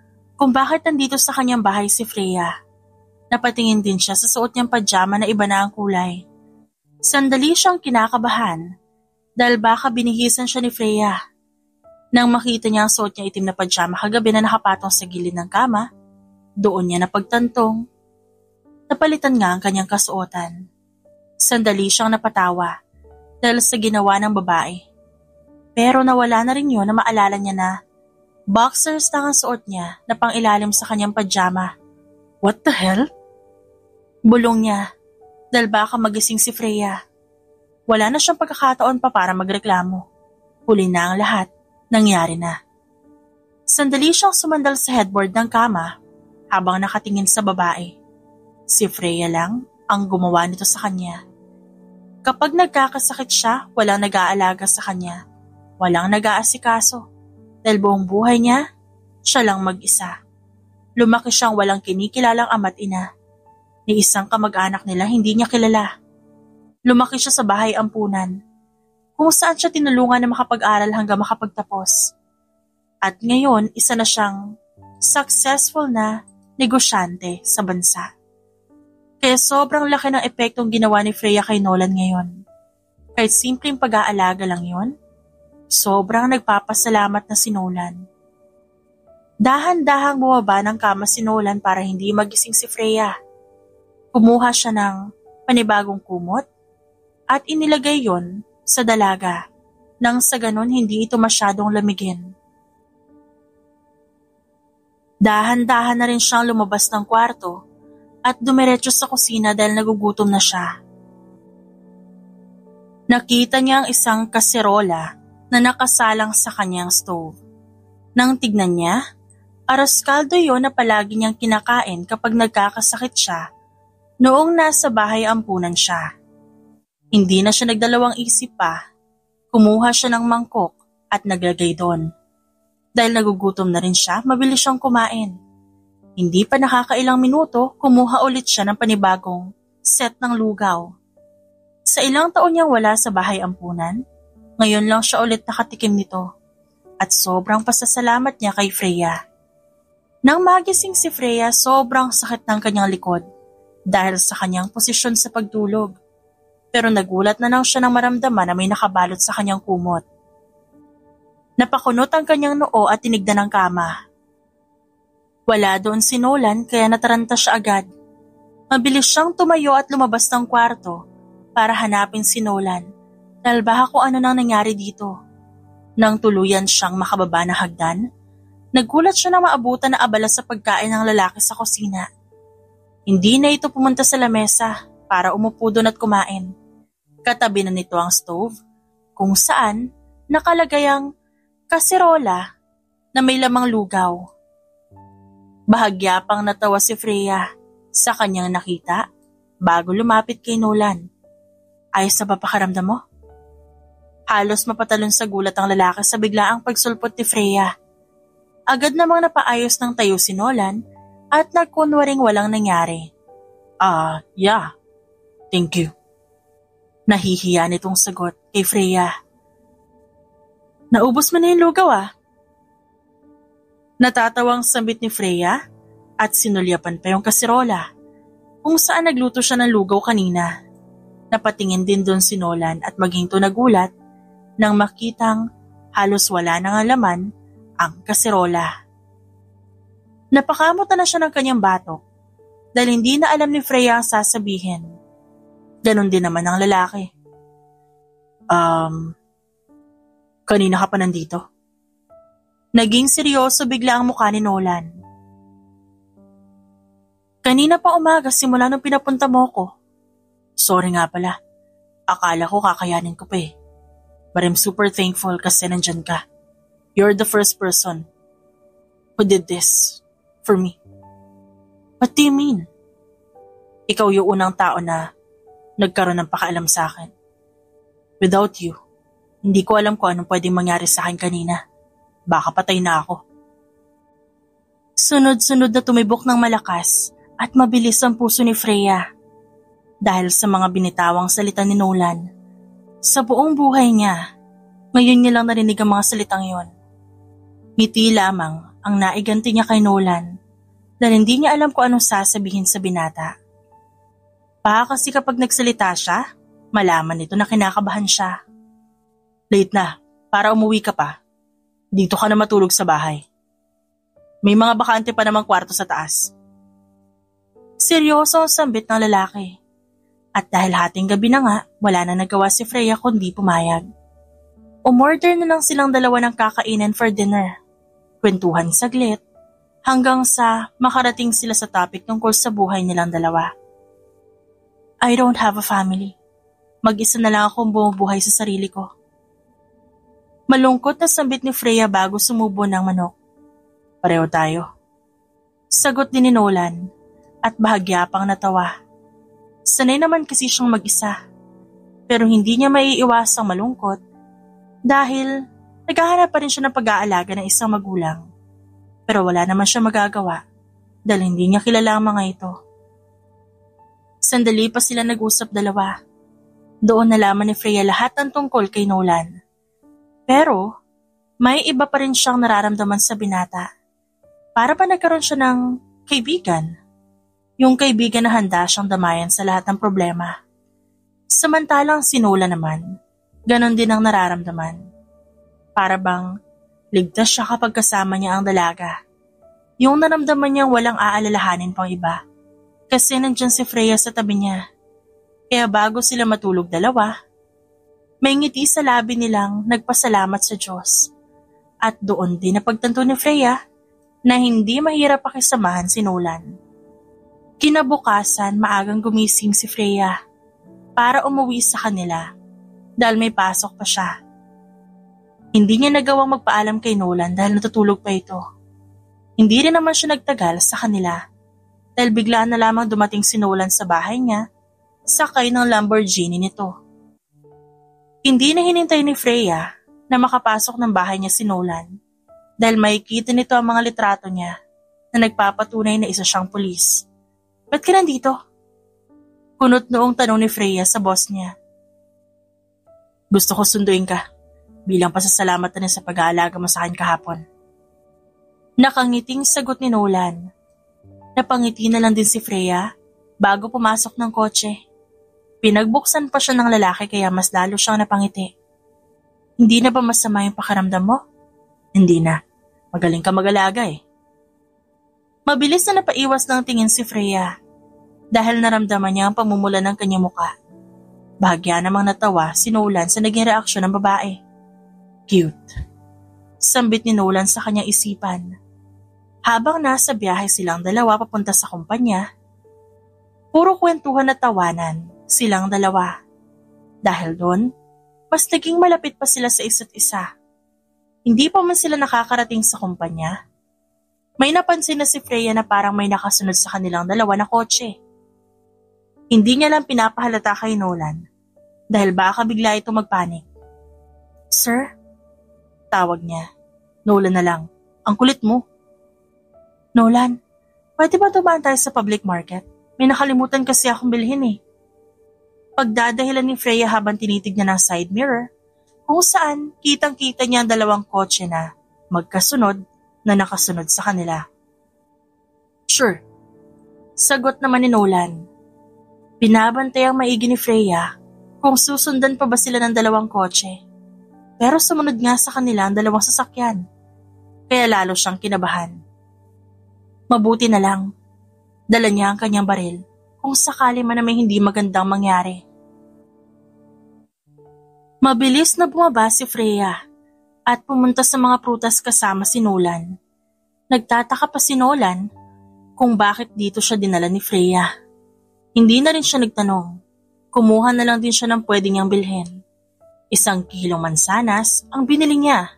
Speaker 1: kung bakit nandito sa kanyang bahay si Freya. Napatingin din siya sa suot niyang pajama na iba na ang kulay. Sandali siyang kinakabahan dahil baka binihisan siya ni Freya. Nang makita niya ang suot niya itim na pajama kagabi na nakapatong sa gilid ng kama, doon niya napagtantong. Napalitan nga ang kanyang kasuotan. Sandali siyang napatawa dahil sa ginawa ng babae. Pero nawala na rin yun na maalala niya na boxers lang ang suot niya na pang-ilalim sa kanyang pajama. What the hell? Bulong niya dahil baka magising si Freya. Wala na siyang pagkakataon pa para magreklamo. Huli na ang lahat. Nangyari na. Sandali siyang sumandal sa headboard ng kama habang nakatingin sa babae. Si Freya lang ang gumawa nito sa kanya. Kapag nagkakasakit siya, walang nag-aalaga sa kanya. Walang nag-aasikaso. Dahil buong buhay niya, siya lang mag-isa. Lumaki siyang walang kinikilalang ama't ina. Ni isang kamag-anak nila hindi niya kilala. Lumaki siya sa bahay ampunan, kung saan siya tinulungan na makapag-aral hanggang makapagtapos. At ngayon, isa na siyang successful na negosyante sa bansa. Kaya sobrang laki ng epektong ginawa ni Freya kay Nolan ngayon. Kahit simpleng pag-aalaga lang yon, sobrang nagpapasalamat na si Nolan. Dahan-dahang bumaba ng kama si Nolan para hindi magising si Freya. Kumuha siya ng panibagong kumot at inilagay yon sa dalaga nang sa ganon hindi ito masyadong lamigin. Dahan-dahan na rin siyang lumabas ng kwarto at dumiretso sa kusina dahil nagugutom na siya. Nakita niya ang isang kaserola na nakasalang sa kanyang stove. Nang tignan niya, aros kaldo yon na palagi niyang kinakain kapag nagkakasakit siya noong nasa bahay ampunan siya. Hindi na siya nagdalawang isip pa. Kumuha siya ng mangkok at naglagay doon. Dahil nagugutom na rin siya, mabilis siyang kumain. Hindi pa nakakailang minuto, kumuha ulit siya ng panibagong set ng lugaw. Sa ilang taon niyang wala sa bahay ampunan, ngayon lang siya ulit nakatikim nito at sobrang pasasalamat niya kay Freya. Nang magising si Freya, sobrang sakit ng kanyang likod dahil sa kanyang posisyon sa pagtulog. Pero nagulat na lang siya nang maramdaman na may nakabalot sa kanyang kumot. Napakunot ang kanyang noo at tinignan ang kama. Wala doon si Nolan kaya nataranta siya agad. Mabilis siyang tumayo at lumabas ng kwarto para hanapin si Nolan dahil baka kung ano nang nangyari dito. Nang tuluyan siyang makababa ng hagdan, nagulat siya na maabutan na abala sa pagkain ng lalaki sa kusina. Hindi na ito pumunta sa lamesa para umupo doon at kumain. Katabi na nito ang stove kung saan nakalagay ang kaserola na may lamang lugaw. Bahagya pang natawa si Freya sa kanyang nakita bago lumapit kay Nolan. Ayos na ba pakiramdam mo? Halos mapatalon sa gulat ang lalaki sa biglaang pagsulpot ni Freya. Agad namang napaayos ng tayo si Nolan at nagkunwaring walang nangyari. Yeah. Thank you. Nahihiya nitong sagot kay Freya. Naubos mo na yung lugaw Natatawang sambit ni Freya at sinulyapan pa yung kaserola kung saan nagluto siya ng lugaw kanina. Napatingin din doon si Nolan at maghinto nagulat nang makitang halos wala na nga laman ang kaserola. Napakamot na siya ng kanyang batok dahil hindi na alam ni Freya ang sasabihin. Ganon din naman ang lalaki. Kanina ka pa nandito? Naging seryoso bigla ang mukha ni Nolan. Kanina pa umaga simula nung pinapunta mo ko. Sorry nga pala. Akala ko kakayanin ko pa But I'm super thankful kasi nandyan ka. You're the first person who did this for me. What do you mean? Ikaw yung unang tao na nagkaroon ng pakialam sa akin. Without you, hindi ko alam kung anong pwedeng mangyari sa akin kanina. Baka patay na ako. Sunod-sunod na tumibok ng malakas at mabilis ang puso ni Freya. Dahil sa mga binitawang salita ni Nolan. Sa buong buhay niya, ngayon niya lang narinig ang mga salitang yon. Ngiti lamang ang naiganti niya kay Nolan dahil hindi niya alam kung anong sasabihin sa binata. Baka kasi kapag nagsalita siya, malaman nito na kinakabahan siya. Late na, para umuwi ka pa. Dito ka na matulog sa bahay. May mga bakante pa namang kwarto sa taas. Seryoso ang sambit ng lalaki. At dahil hating gabi na nga, wala na nagawa si Freya kundi pumayag. Umorder na lang silang dalawa ng kakainan for dinner. Kwentuhan saglit, hanggang sa makarating sila sa topic tungkol sa buhay nilang dalawa. I don't have a family. Mag-isa na lang akong bumubuhay sa sarili ko. Malungkot na sambit ni Freya bago sumubo ng manok. Pareho tayo. Sagot din ni Nolan at bahagya pang natawa. Sanay naman kasi siyang mag-isa, pero hindi niya maiiwasang malungkot dahil naghahanap pa rin siya ng pag-aalaga ng isang magulang. Pero wala naman siya magagawa dahil hindi niya kilala ang mga ito. Sandali pa sila nag-usap dalawa. Doon nalaman ni Freya lahat ng tungkol kay Nolan. Pero may iba pa rin siyang nararamdaman sa binata. Para ba nagkaroon siya ng kaibigan? Yung kaibigan na handa siyang damayan sa lahat ng problema. Samantalang si Nolan naman, ganon din ang nararamdaman. Para bang ligtas siya kapag kasama niya ang dalaga. Yung naramdaman niyang walang aalalahanin pang iba. Kasi nandyan si Freya sa tabi niya. Kaya bago sila matulog dalawa, may ngiti sa labi nilang nagpasalamat sa Diyos. At doon din napagtanto ni Freya na hindi mahirap pakisamahan si Nolan. Kinabukasan, maagang gumising si Freya para umuwi sa kanila dahil may pasok pa siya. Hindi niya nagawang magpaalam kay Nolan dahil natutulog pa ito. Hindi rin naman siya nagtagal sa kanila dahil biglaan na lamang dumating si Nolan sa bahay niya sakay ng Lamborghini nito. Hindi na hinintay ni Freya na makapasok ng bahay niya si Nolan dahil makikita nito ang mga litrato niya na nagpapatunay na isa siyang pulis. Ba't ka nandito? Kunot noong tanong ni Freya sa boss niya. Gusto ko sunduin ka bilang pasasalamat na sa pag-aalaga mo sa akin kahapon. Nakangiting sagot ni Nolan. Napangiti na lang din si Freya bago pumasok ng kotse. Pinagbuksan pa siya ng lalaki kaya mas lalo siyang napangiti. Hindi na ba masama yung pakiramdam mo? Hindi na. Magaling ka mag-alaga Mabilis na napaiwas ng tingin si Freya dahil naramdaman niya ang pamumula ng kanyang muka. Bahagya namang natawa si Nolan sa naging reaksyon ng babae. Cute. Sambit ni Nolan sa kanyang isipan. Habang nasa biyahe silang dalawa papunta sa kumpanya, Puro kwentuhan at tawanan silang dalawa. Dahil doon, mas naging malapit pa sila sa isa't isa. Hindi pa man sila nakakarating sa kumpanya. May napansin na si Freya na parang may nakasunod sa kanilang dalawa na kotse. Hindi niya lang pinapahalata kay Nolan dahil baka bigla ito magpanik. "Sir?" Tawag niya. "Nolan na lang. Ang kulit mo." "Nolan, pwede ba dumaan tayo sa public market? May nakalimutan kasi akong bilhin eh." Pagdadahilan ni Freya habang tinitignan ng side mirror, kung saan kitang-kita niya ang dalawang kotse na magkasunod na nakasunod sa kanila. "Sure." Sagot naman ni Nolan. Binabantay ang maigi ni Freya kung susundan pa ba sila ng dalawang kotse. Pero sumunod nga sa kanila ang dalawang sasakyan. Kaya lalo siyang kinabahan. Mabuti na lang. Dala niya ang kanyang baril kung sakali man na may hindi magandang mangyari. Mabilis na bumaba si Freya at pumunta sa mga prutas kasama si Nolan. Nagtataka pa si Nolan kung bakit dito siya dinala ni Freya. Hindi na rin siya nagtanong. Kumuha na lang din siya ng pwede niyang bilhin. 1 kilong mansanas ang binili niya.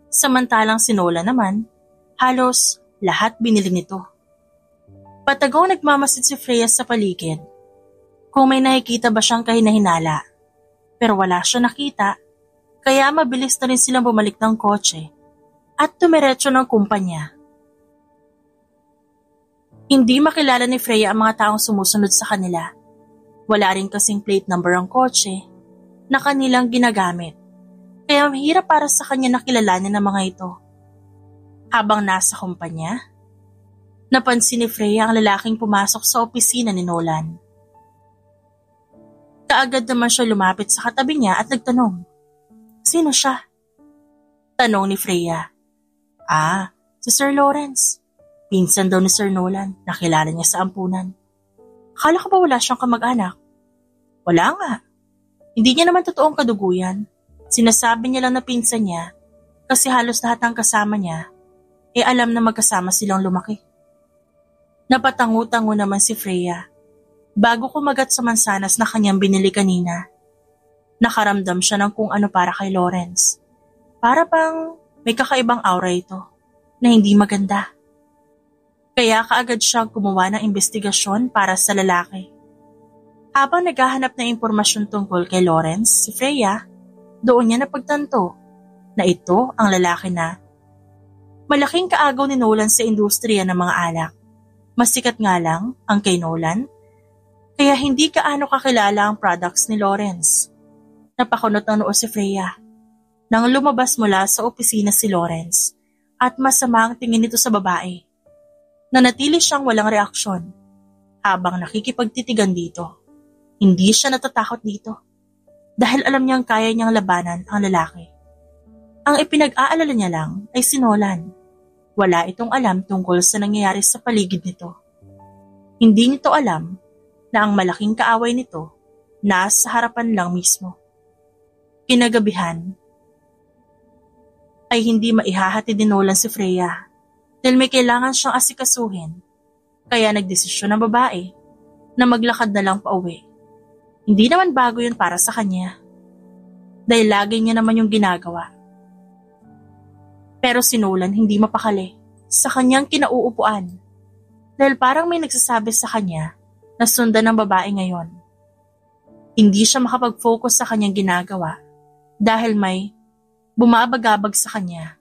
Speaker 1: Samantalang si Nolan naman, halos lahat binili nito. Patagaw nagmamasid si Freya sa paligid. Kung may nakikita ba siyang kahinahinala. Pero wala siya nakita, kaya mabilis na rin silang bumalik ng kotse at tumiretso ng kumpanya. Hindi makilala ni Freya ang mga taong sumusunod sa kanila. Wala rin kasing plate number ang kotse na kanilang ginagamit, kaya mahirap para sa kanya nakilalanin ang mga ito. Habang nasa kumpanya, napansin ni Freya ang lalaking pumasok sa opisina ni Nolan. Kaagad naman siya lumapit sa katabi niya at nagtanong, "Sino siya?" Tanong ni Freya. Si Sir Lawrence. Pinsan daw ni Sir Nolan, nakilala niya sa ampunan." "Akala ko ba wala siyang kamag-anak?" "Wala nga. Hindi niya naman totoong kaduguyan. Sinasabi niya lang na pinsan niya kasi halos lahat ng kasama niya alam na magkasama silang lumaki." Napatango-tango naman si Freya bago kumagat sa mansanas na kanyang binili kanina. Nakaramdam siya ng kung ano para kay Lawrence. Para bang may kakaibang aura ito na hindi maganda. Kaya kaagad siyang gumawa ng investigasyon para sa lalaki. Habang naghahanap ng impormasyon tungkol kay Lawrence, si Freya, doon niya napagtanto na ito ang lalaki na malaking kaagaw ni Nolan sa industriya ng mga alak. Masikat nga lang ang kay Nolan, kaya hindi kaano kakilala ang products ni Lawrence. Napakunot ng noo si Freya nang lumabas mula sa opisina si Lawrence at masama ang tingin nito sa babae. Nanatili siyang walang reaksyon habang nakikipagtitigan dito. Hindi siya natatakot dito dahil alam niyang kaya niyang labanan ang lalaki. Ang ipinag-aalala niya lang ay si Nolan. Wala itong alam tungkol sa nangyayari sa paligid nito. Hindi nito alam na ang malaking kaaway nito nasa harapan lang mismo. Kinagabihan ay hindi maihahatid ni Nolan si Freya dahil may kailangan siyang asikasuhin, kaya nagdesisyon ng babae na maglakad na lang pauwi. Hindi naman bago yun para sa kanya dahil lagi niya naman yung ginagawa. Pero si Nolan hindi mapakali sa kanyang kinauupuan dahil parang may nagsasabi sa kanya na sundan ng babae ngayon. Hindi siya makapag-focus sa kanyang ginagawa dahil may bumabagabag sa kanya.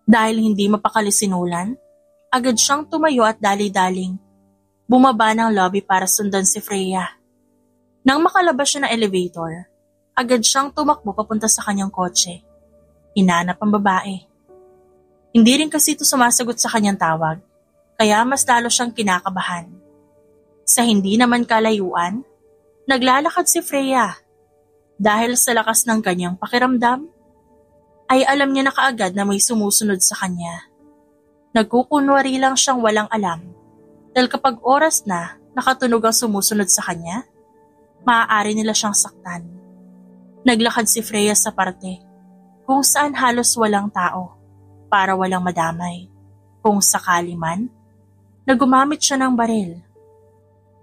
Speaker 1: Dahil hindi mapakali si Nolan, agad siyang tumayo at dali-daling bumaba ng lobby para sundan si Freya. Nang makalabas siya ng elevator, agad siyang tumakbo papunta sa kanyang kotse. Hinanap ang babae. Hindi rin kasi ito sumasagot sa kanyang tawag, kaya mas lalo siyang kinakabahan. Sa hindi naman kalayuan, naglalakad si Freya. Dahil sa lakas ng kanyang pakiramdam, ay alam niya na kaagad na may sumusunod sa kanya. Nagkukunwari lang siyang walang alam, dahil kapag oras na nakatunog ang sumusunod sa kanya, maaari nila siyang saktan. Naglakad si Freya sa parte kung saan halos walang tao para walang madamay. Kung sakali man, na gumamit siya ng baril.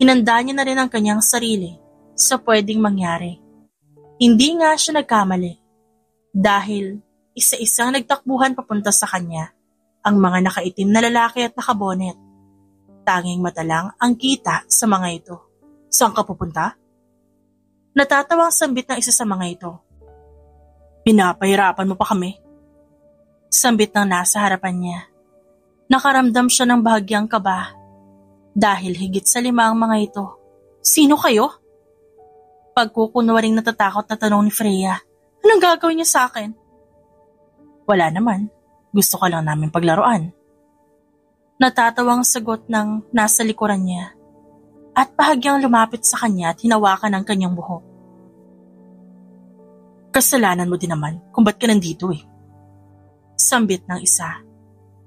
Speaker 1: Hinanda niya na rin ang kanyang sarili sa pwedeng mangyari. Hindi nga siya nagkamali dahil isa-isang nagtakbuhan papunta sa kanya ang mga nakaitim na lalaki at nakabonet. Tanging mata lang ang kita sa mga ito. Saan ka pupunta? Natatawang sambit ng isa sa mga ito. Pinapahirapan mo pa kami. Sambit ng nasa harapan niya. Nakaramdam siya ng bahagyang kaba dahil higit sa 5 ang mga ito. Sino kayo? Pagkukunwaring natatakot na tanong ni Freya. Anong gagawin niya sa akin? Wala naman. Gusto ka lang namin paglaruan. Natatawang sagot ng nasa likuran niya at bahagyang lumapit sa kanya at hinawakan ang kanyang buhok. Kasalanan mo din naman kung ba't ka nandito eh. Sambit ng isa.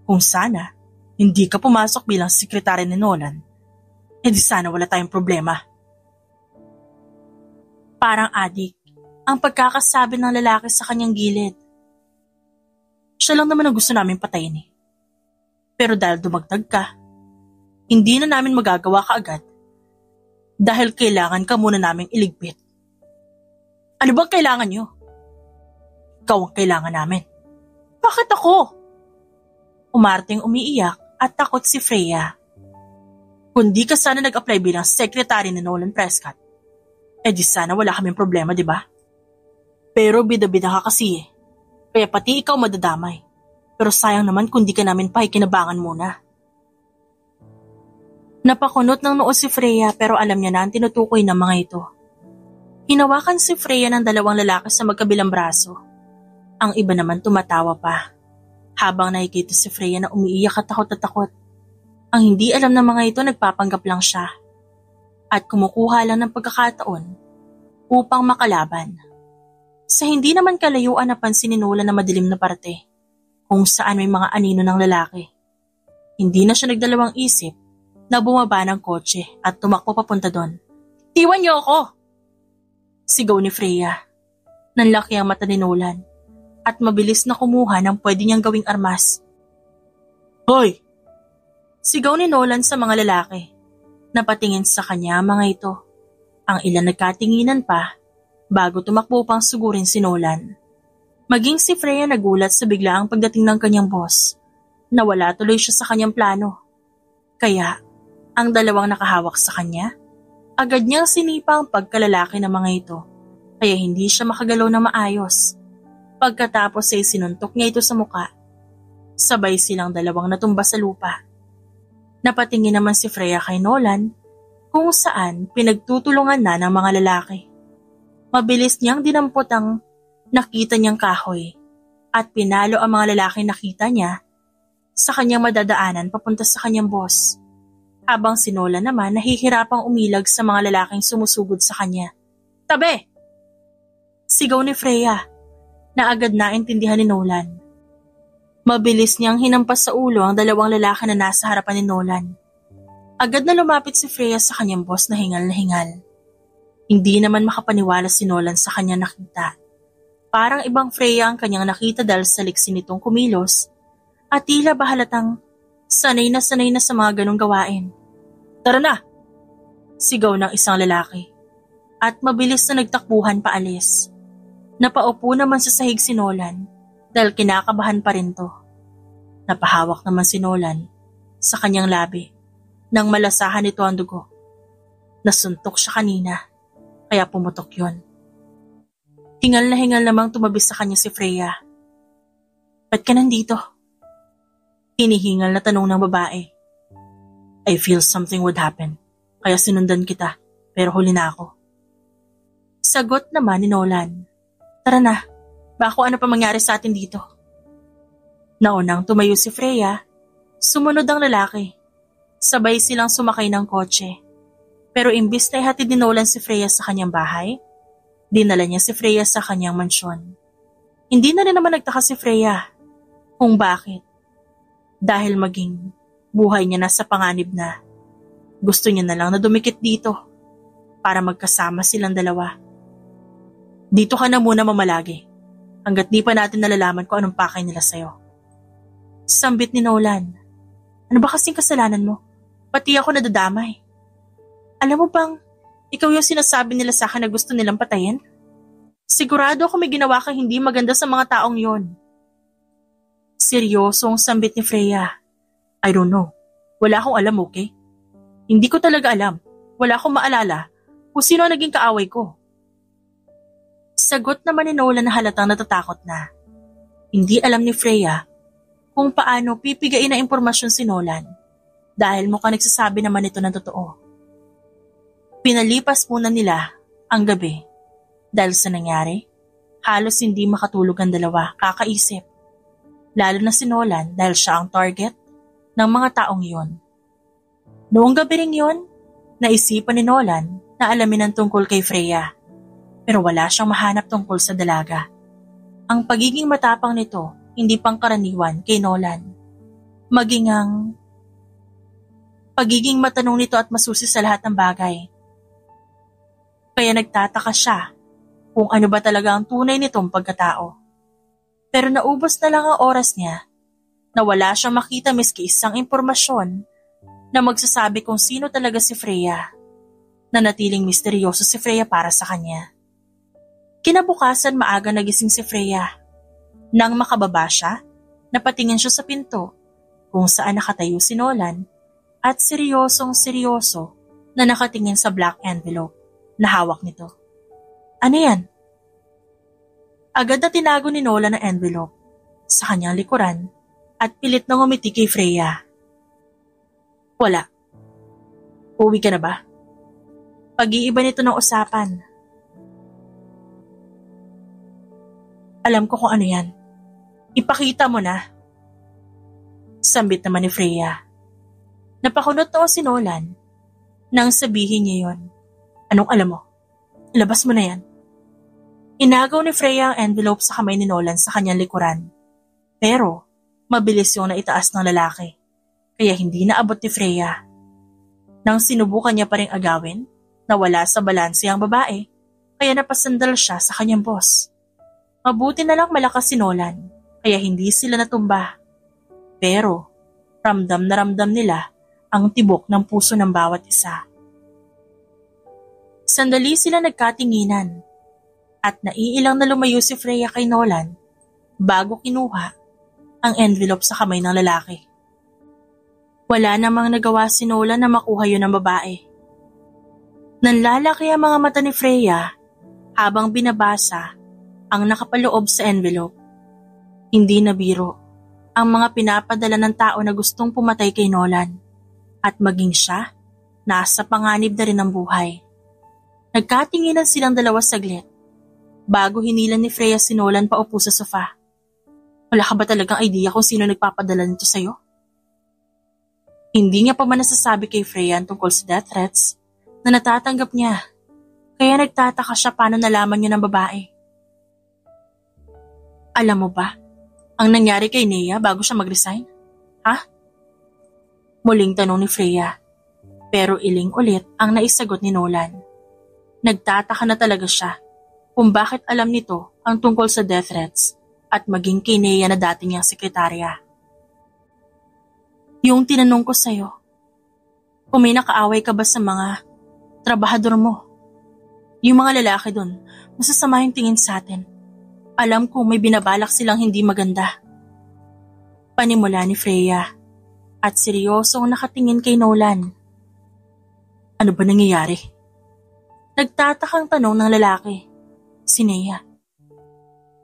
Speaker 1: Kung sana, hindi ka pumasok bilang sekretary ni Nolan, di sana wala tayong problema. Parang adik ang pagkakasabi ng lalaki sa kanyang gilid. Siya lang naman ang gusto namin patayin eh. Pero dahil dumagdag ka, hindi na namin magagawa kaagad dahil kailangan ka muna naming iligpit. Ano bang kailangan nyo? Ikaw ang kailangan namin. Bakit ako? Umarting umiiyak at takot si Freya. Kung di ka sana nag-apply bilang secretary ni Nolan Prescott, di sana wala kaming problema, di ba? Pero bida-bida ka kasi eh. Kaya pati ikaw madadamay. Pero sayang naman kung di ka namin pakikinabangan muna. Napakunot ng noo si Freya pero alam niya na ang tinutukoy ng mga ito. Hinawakan si Freya ng 2 lalaki sa magkabilang braso. Ang iba naman tumatawa pa. Habang nakikita si Freya na umiiyak at takot na takot. Ang hindi alam ng mga ito nagpapanggap lang siya. At kumukuha lang ng pagkakataon upang makalaban. Sa hindi naman kalayuan napansin ni Nolan na madilim na parte kung saan may mga anino ng lalaki. Hindi na siya nagdalawang isip na bumaba ng kotse at tumakbo papunta doon. Iwan niyo ako! Sigaw ni Freya. Nanlaki ang mata ni Nolan at mabilis na kumuha ng pwede niyang gawing armas. Hoy! Sigaw ni Nolan sa mga lalaki. Napatingin sa kanya ang mga ito. Ang ilan nagkatinginan pa bago tumakbo pang sugurin si Nolan. Maging si Freya nagulat sa biglaang pagdating ng kanyang boss. Nawala tuloy siya sa kanyang plano. Kaya, ang 2 nakahawak sa kanya, agad niyang sinipa ang pagkalalaki ng mga ito. Kaya hindi siya makagalaw na maayos. Pagkatapos ay sinuntok niya ito sa muka. Sabay silang 2 natumba sa lupa. Napatingin naman si Freya kay Nolan kung saan pinagtutulungan na ng mga lalaki. Mabilis niyang dinampot ang nakita niyang kahoy at pinalo ang mga lalaki nakita niya sa kanyang madadaanan papunta sa kanyang boss. Habang si Nolan naman nahihirapang umilag sa mga lalaking sumusugod sa kanya. Tabi! Sigaw ni Freya na agad naintindihan ni Nolan. Mabilis niyang hinampas sa ulo ang 2 lalaki na nasa harapan ni Nolan. Agad na lumapit si Freya sa kanyang boss na hingal na hingal. Hindi naman makapaniwala si Nolan sa kanyang nakita. Parang ibang Freya ang kanyang nakita dahil sa liksi nitong kumilos at tila ba halatang sanay na sa mga ganong gawain. Tara na! Sigaw ng isang lalaki at mabilis na nagtakbuhan paalis. Napaupo naman sa sahig si Nolan dahil kinakabahan pa rin to. Napahawak naman si Nolan sa kanyang labi nang malasahan nito ang dugo. Nasuntok siya kanina kaya pumutok yon. Hingal na hingal namang tumabi sa kanya si Freya. Ba't ka nandito? Hinihingal na tanong ng babae. I feel something would happen kaya sinundan kita pero huli na ako. Sagot naman ni Nolan. Tara na, bako ano pa mangyari sa atin dito? Naunang tumayo si Freya, sumunod ang lalaki. Sabay silang sumakay ng kotse. Pero imbis na ihatid ni Nolan si Freya sa kanyang bahay, dinala niya si Freya sa kanyang mansyon. Hindi na rin naman nagtaka si Freya kung bakit. Dahil maging buhay niya nasa panganib na. Gusto niya na lang na dumikit dito para magkasama silang 2. Dito ka na muna mamalagi hanggat di pa natin nalalaman kung anong pakay nila sa'yo. Sambit ni Nolan. Ano ba kasing kasalanan mo? Pati ako nadadamay. Alam mo bang, ikaw yung sinasabi nila sa akin na gusto nilang patayin? Sigurado ako may ginawa kang hindi maganda sa mga taong yon. Seryosong sambit ni Freya. I don't know. Wala akong alam, okay? Hindi ko talaga alam. Wala akong maalala kung sino ang naging kaaway ko. Sagot naman ni Nolan na halatang natatakot na. Hindi alam ni Freya kung paano pipigain na impormasyon si Nolan dahil mukhang nagsasabi naman ito ng totoo. Pinalipas muna nila ang gabi dahil sa nangyari, halos hindi makatulog ang dalawa kakaisip. Lalo na si Nolan dahil siya ang target ng mga taong yon. Noong gabi ring yon, naisipan ni Nolan na alamin ang tungkol kay Freya. Pero wala siyang mahanap tungkol sa dalaga. Ang pagiging matapang nito, hindi pangkaraniwan kay Nolan. Maging ang pagiging matanong nito at masusi sa lahat ng bagay. Kaya nagtataka siya kung ano ba talaga ang tunay nitong pagkatao. Pero naubos na lang ang oras niya na wala siyang makita miski isang impormasyon na magsasabi kung sino talaga si Freya. Nanatiling misteryoso si Freya para sa kanya. Kinabukasan maaga nagising si Freya. Nang makababa siya, napatingin siya sa pinto kung saan nakatayo si Nolan at seryosong-seryoso na nakatingin sa black envelope na hawak nito. Ano yan? Agad na tinago ni Nolan ang envelope sa kanyang likuran at pilit na ngumiti kay Freya. Wala. Uwi ka na ba? Pag-iiba nito ng usapan. Alam ko kung ano yan. Ipakita mo na. Sambit naman ni Freya. Napakunot na si Nolan nang sabihin niya yon. Anong alam mo? Ilabas mo na yan. Inagaw ni Freya ang envelope sa kamay ni Nolan sa kanyang likuran. Pero mabilis yung naitaas ng lalaki. Kaya hindi naabot ni Freya. Nang sinubukan niya pa ring agawin, nawala sa balanse ang babae, kaya napasandal siya sa kanyang boss. Mabuti na lang malakas si Nolan, kaya hindi sila natumba. Pero ramdam na ramdam nila ang tibok ng puso ng bawat isa. Sandali sila nagkatinginan at naiilang na lumayo si Freya kay Nolan bago kinuha ang envelope sa kamay ng lalaki. Wala namang nagawa si Nolan na makuha yun ng babae. Nanlalaki ang mga mata ni Freya habang binabasa ang nakapaloob sa envelope. Hindi na biro ang mga pinapadala ng tao na gustong pumatay kay Nolan at maging siya, nasa panganib na rin ang buhay. Nagkatinginan silang dalawa saglit bago hinilan ni Freya si Nolan paupo sa sofa. Wala ka ba talagang idea kung sino nagpapadala nito sa'yo? Hindi niya pa man nasasabi kay Freya tungkol sa death threats na natatanggap niya, kaya nagtataka siya paano nalaman niya ng babae. Alam mo ba ang nangyari kay Nea bago siya mag-resign? Ha? Muling tanong ni Freya, pero iling ulit ang naisagot ni Nolan. Nagtataka na talaga siya kung bakit alam nito ang tungkol sa death threats at maging kay Nea na dati niyang sekretarya. Yung tinanong ko sa'yo, kung may nakaaway ka ba sa mga trabahador mo? Yung mga lalaki doon, masasama yung tingin sa atin. Alam ko may binabalak silang hindi maganda. Panimula ni Freya at seryosong nakatingin kay Nolan. Ano ba nangyayari? Nagtatakang tanong ng lalaki, si Nea.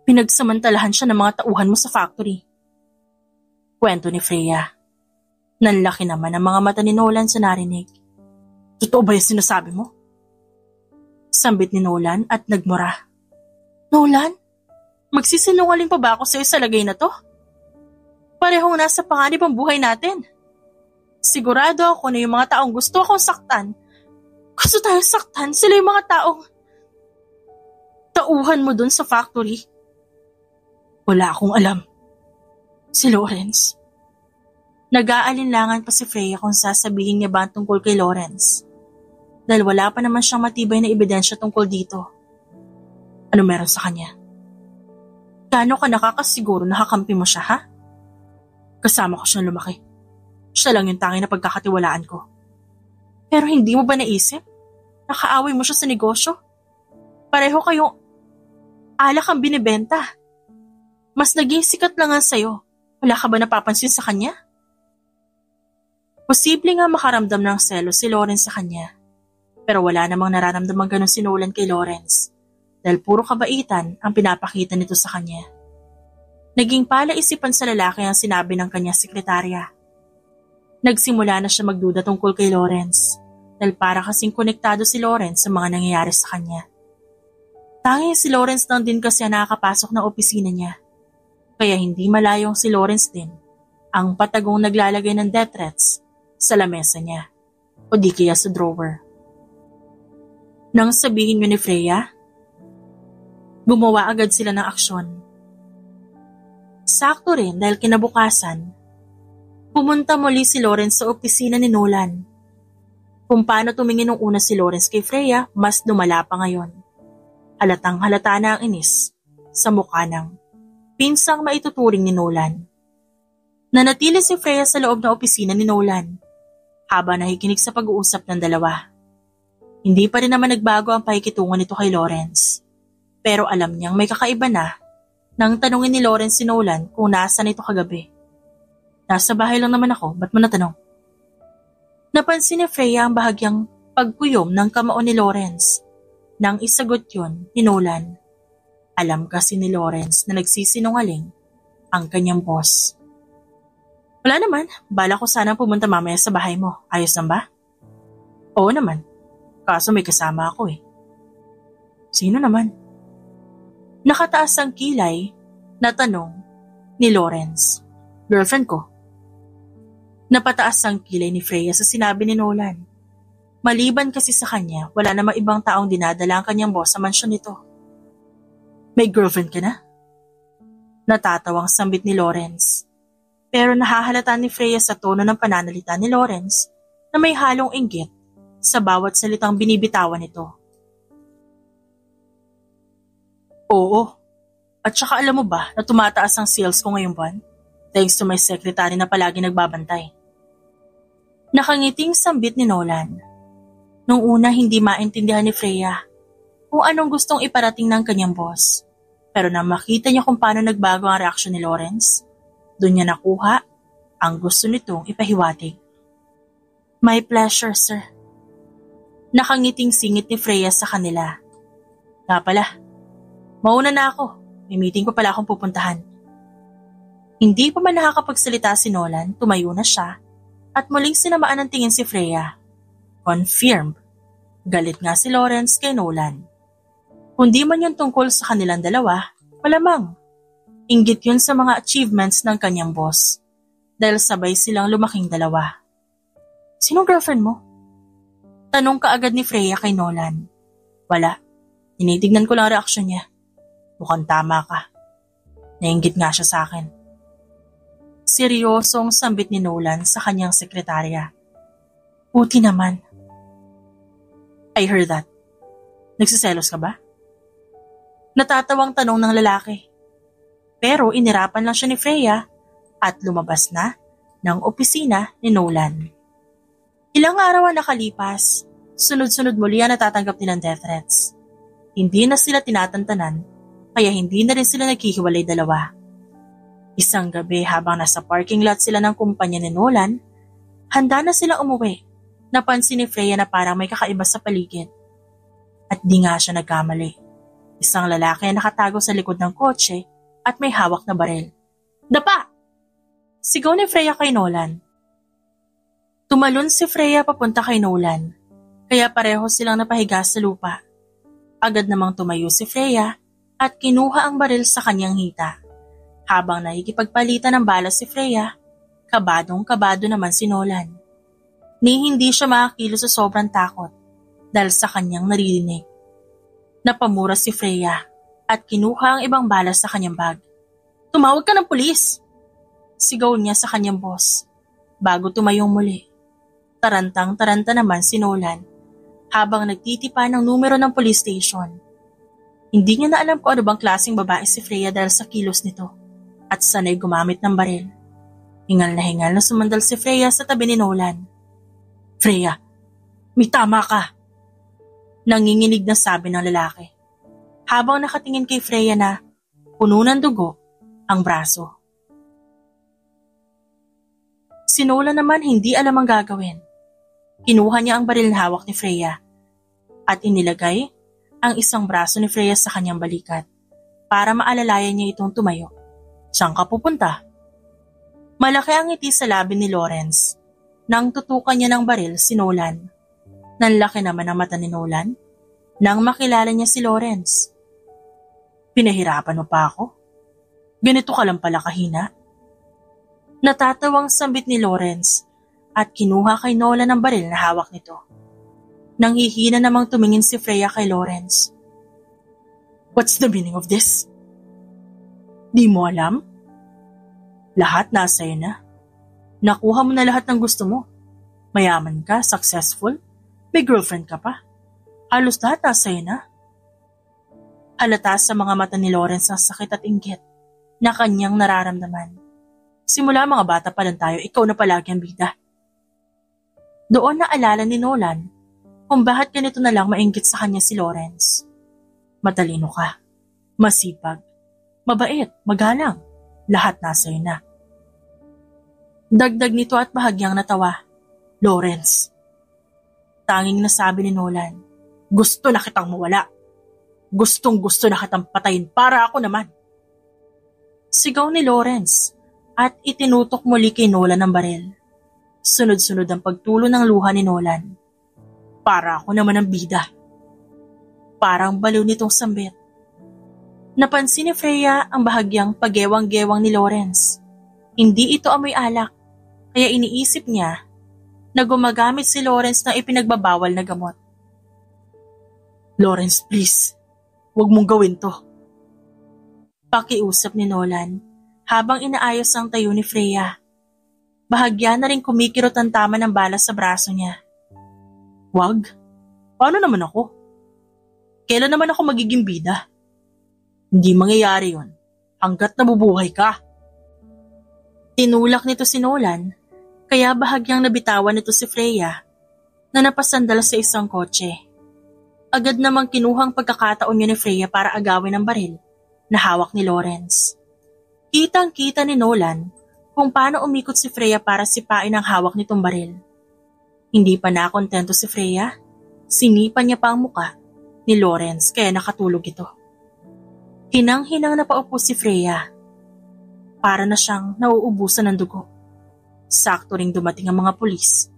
Speaker 1: Pinagsamantalahan siya ng mga tauhan mo sa factory. Kwento ni Freya. Nanlaki naman ang mga mata ni Nolan sa narinig. Totoo ba yung sinasabi mo? Sambit ni Nolan at nagmura. Nolan? Magsisinungaling pa ba ako sa'yo sa lagay na to? Parehong nasa panganib ang buhay natin. Sigurado ako na yung mga taong gusto akong saktan, gusto tayong saktan, sila yung mga taong tauhan mo dun sa factory. Wala akong alam. Si Lawrence. Nag-aalinlangan pa si Freya kung sasabihin niya ba tungkol kay Lawrence. Dahil wala pa naman siyang matibay na ebidensya tungkol dito. Ano meron sa kanya? Gaano ka nakakasiguro na kakampi mo siya, ha? Kasama ko siyang lumaki. Siya lang yung tanging na pagkakatiwalaan ko. Pero hindi mo ba naisip? Nakaaway mo siya sa negosyo? Pareho kayong alak ang binibenta. Mas naging sikat lang nga sa'yo. Wala ka ba napapansin sa kanya? Posible nga makaramdam ng selos si Lawrence sa kanya. Pero wala namang nararamdamang ganun si Nolan kay Lawrence dahil puro kabaitan ang pinapakita nito sa kanya. Naging palaisipan sa lalaki ang sinabi ng kanyang sekretarya. Nagsimula na siya magduda tungkol kay Lawrence dahil para kasing konektado si Lawrence sa mga nangyayari sa kanya. Tanging si Lawrence lang din kasi ang nakakapasok ng opisina niya. Kaya hindi malayong si Lawrence din ang patagong naglalagay ng death threats sa lamesa niya o di kaya sa drawer. Nang sabihin niyo ni Freya, gumawa agad sila ng aksyon. Sakto rin dahil kinabukasan, pumunta muli si Lawrence sa opisina ni Nolan. Kung paano tumingin nung una si Lawrence kay Freya, mas lumala pa ngayon. Halatang halata na ang inis sa mukha ng pinsang maituturing ni Nolan. Nanatili si Freya sa loob ng opisina ni Nolan habang nakikinig sa pag-uusap ng dalawa. Hindi pa rin naman nagbago ang pakikitungan nito kay Lawrence. Pero alam niyang may kakaiba na nang tanungin ni Lawrence si Nolan kung nasaan ito kagabi. Nasa bahay lang naman ako, ba't mo natanong? Napansin ni Freya ang bahagyang pagkuyom ng kamao ni Lawrence. Nang isagot yun ni Nolan. Alam kasi ni Lawrence na nagsisinungaling ang kanyang boss. Wala naman, bala ko sana pumunta mamaya sa bahay mo. Ayos lang ba? Oo naman. Kaso may kasama ako eh. Sino naman? Nakataas ang kilay na tanong ni Lawrence. Girlfriend ko. Napataas ang kilay ni Freya sa sinabi ni Nolan. Maliban kasi sa kanya, wala namang ibang taong dinadala ang kanyang boss sa mansyon nito. May girlfriend ka na? Natatawang sambit ni Lawrence. Pero nahahalata ni Freya sa tono ng pananalita ni Lawrence na may halong inggit sa bawat salitang binibitawan nito. Oo. At saka alam mo ba na tumataas ang sales ko ngayong buwan? Thanks to my secretary na palagi nagbabantay. Nakangiting sambit ni Nolan. Nung una hindi maintindihan ni Freya kung anong gustong iparating ng kanyang boss. Pero nang makita niya kung paano nagbago ang reaksyon ni Lawrence, doon niya nakuha ang gusto nitong ipahiwatig. My pleasure, sir. Nakangiting singit ni Freya sa kanila. Nga pala, mauna na ako. May meeting ko pala akong pupuntahan. Hindi pa man nakakapagsalita si Nolan, tumayo na siya at muling sinamaan ng tingin si Freya. Confirmed. Galit nga si Lawrence kay Nolan. Kundi man yun tungkol sa kanilang dalawa, malamang. Inggit yun sa mga achievements ng kanyang boss dahil sabay silang lumaking dalawa. Sinong girlfriend mo? Tanong kaagad ni Freya kay Nolan. Wala. Tinitignan ko lang reaksyon niya. Mukhang tama ka. Nainggit nga siya sa akin. Seryosong sambit ni Nolan sa kanyang sekretarya. Buti naman. I heard that. Nagsiselos ka ba? Natatawang tanong ng lalaki. Pero inirapan lang siya ni Freya at lumabas na ng opisina ni Nolan. Ilang araw ang nakalipas, sunod-sunod muli ang natatanggap nilang death threats. Hindi na sila tinatantanan, kaya hindi na rin sila naghihiwalay dalawa. Isang gabi habang nasa parking lot sila ng kumpanya ni Nolan, handa na silang umuwi. Napansin ni Freya na parang may kakaiba sa paligid. At di nga siya nagkamali. Isang lalaki na nakatago sa likod ng kotse at may hawak na baril. Dapa! Sigaw ni Freya kay Nolan. Tumalon si Freya papunta kay Nolan, kaya pareho silang napahiga sa lupa. Agad namang tumayo si Freya at kinuha ang baril sa kanyang hita. Habang nakikipagpalitan ng bala si Freya, kabadong-kabado naman si Nolan. Ni hindi siya makakilos sa sobrang takot dahil sa kanyang naririnig. Napamura si Freya at kinuha ang ibang bala sa kanyang bag. Tumawag ka ng pulis! Sigaw niya sa kanyang boss bago tumayong muli. Tarantang-taranta naman si Nolan habang nagtitipa ng numero ng police station. Hindi niya na alam kung ano bang klaseng babae si Freya dahil sa kilos nito at sanay gumamit ng baril. Hingal na sumandal si Freya sa tabi ni Nolan. Freya, May tama ka, nanginginig na sabi ng lalaki, habang nakatingin kay Freya na puno ng dugo ang braso. Si Nolan naman hindi alam ang gagawin. Kinuha niya ang baril na hawak ni Freya at inilagay ang isang braso ni Freya sa kanyang balikat para maalalayan niya itong tumayo. Saan ka pupunta? Malaki ang ngiti sa labi ni Lawrence nang tutukan niya ng baril si Nolan. Nanlaki naman ang mata ni Nolan nang makilala niya si Lawrence. Pinahirapan mo pa ako? Ganito ka lang pala kahina? Natatawang sambit ni Lawrence at kinuha kay Nolan ang baril na hawak nito. Nanghihina namang tumingin si Freya kay Lawrence. What's the meaning of this? Di mo alam? Lahat nasa iyo na. Nakuha mo na lahat ng gusto mo. Mayaman ka, successful, may girlfriend ka pa. Halos lahat nasa iyo na. Halata sa mga mata ni Lawrence ang sakit at inggit na kanyang nararamdaman. Simula mga bata pa lang tayo, ikaw na palagi ang bida. Doon naalala ni Nolan kung bakit ganito na lang mainggit sa kanya si Lawrence. Matalino ka, masipag, mabait, magalang, lahat nasa iyo na. Dagdag nito at bahagyang natawa. Lawrence. Tanging nasabi ni Nolan, gusto na kitang mawala. Gustong gusto na kitang patayin para ako naman. Sigaw ni Lawrence at itinutok muli kay Nolan ang baril. Sunod-sunod ang pagtulo ng luha ni Nolan. Para ako naman ang bida. Parang baliw nitong sambit. Napansin ni Freya ang bahagyang pagewang-gewang ni Lawrence. Hindi ito amoy alak, kaya iniisip niya na gumagamit si Lawrence ng ipinagbabawal na gamot. Lawrence, please, huwag mong gawin to. Pakiusap ni Nolan habang inaayos ang tayo ni Freya. Bahagya na rin kumikirot ang tama ng bala sa braso niya. Wag? Paano naman ako? Kailan naman ako magiging bida? Hindi mangyayari yon hanggat nabubuhay ka. Tinulak nito si Nolan, kaya bahagyang nabitawan nito si Freya na napasandal sa isang kotse. Agad namang kinuhang pagkakataon niya ni Freya para agawin ang baril na hawak ni Lawrence. Kitang-kita ni Nolan kung paano umikot si Freya para sipain ang hawak nitong baril. Hindi pa nakontento si Freya, sinipan niya pa ang muka ni Lawrence kaya nakatulog ito. Hinang-hinang na paupo si Freya. Para na siyang nauubusan ng dugo. Sakto ring dumating ang mga pulis,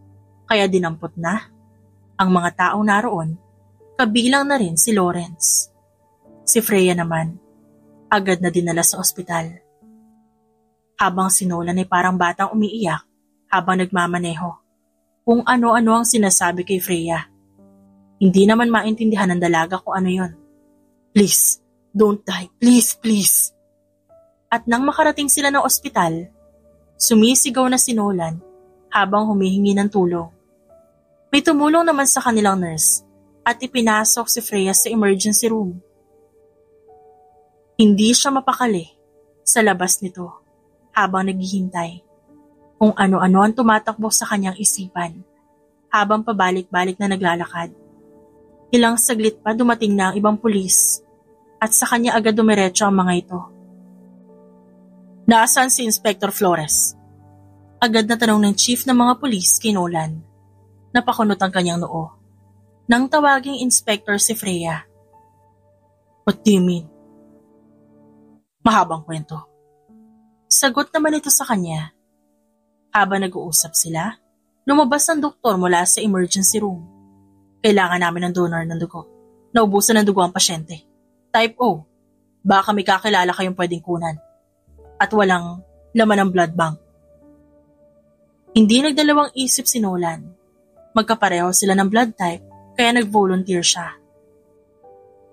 Speaker 1: kaya dinampot na ang mga taong naroon, kabilang na rin si Lawrence. Si Freya naman, agad na dinala sa ospital. Habang si Nolan ay parang batang umiiyak habang nagmamaneho, kung ano-ano ang sinasabi kay Freya. Hindi naman maintindihan ng dalaga kung ano yon. Please, don't die, please, please. At nang makarating sila ng ospital, sumisigaw na si Nolan habang humihingi ng tulong. May tumulong naman sa kanilang nurse at ipinasok si Freya sa emergency room. Hindi siya mapakali sa labas nito habang naghihintay kung ano-ano ang tumatakbo sa kanyang isipan habang pabalik-balik na naglalakad. Ilang saglit pa dumating na ang ibang pulis at sa kanya agad dumiretso ang mga ito. Nasaan si Inspector Flores? Agad na tanong ng chief ng mga pulis kay Nolan. Napakunot ang kanyang noo. Nang tawaging inspector si Freya. What do you mean? Mahabang kwento. Sagot naman ito sa kanya. Habang nag-uusap sila, lumabas ang doktor mula sa emergency room. Kailangan namin ng donor ng dugo. Naubusan ng dugo ang pasyente. Type O. Baka may kakilala kayong pwedeng kunan. At walang laman ng blood bank. Hindi nagdalawang isip si Nolan. Magkapareho sila ng blood type kaya nag-volunteer siya.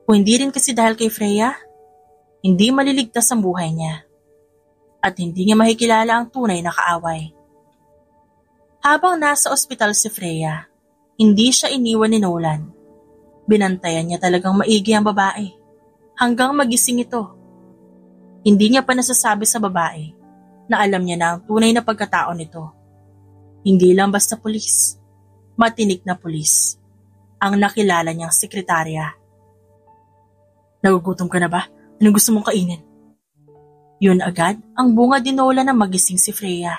Speaker 1: Kung hindi rin kasi dahil kay Freya, hindi maliligtas ang buhay niya. At hindi niya makikilala ang tunay na kaaway. Habang nasa ospital si Freya, hindi siya iniwan ni Nolan. Binantayan niya talagang maigi ang babae hanggang magising ito. Hindi niya pa nasasabi sa babae na alam niya na ang tunay na pagkatao nito. Hindi lang basta pulis. matinik na pulis ang nakilala niyang sekretarya. Nagugutom ka na ba? Anong gusto mong kainin? Yun agad ang bunga ni Nolan na magising si Freya.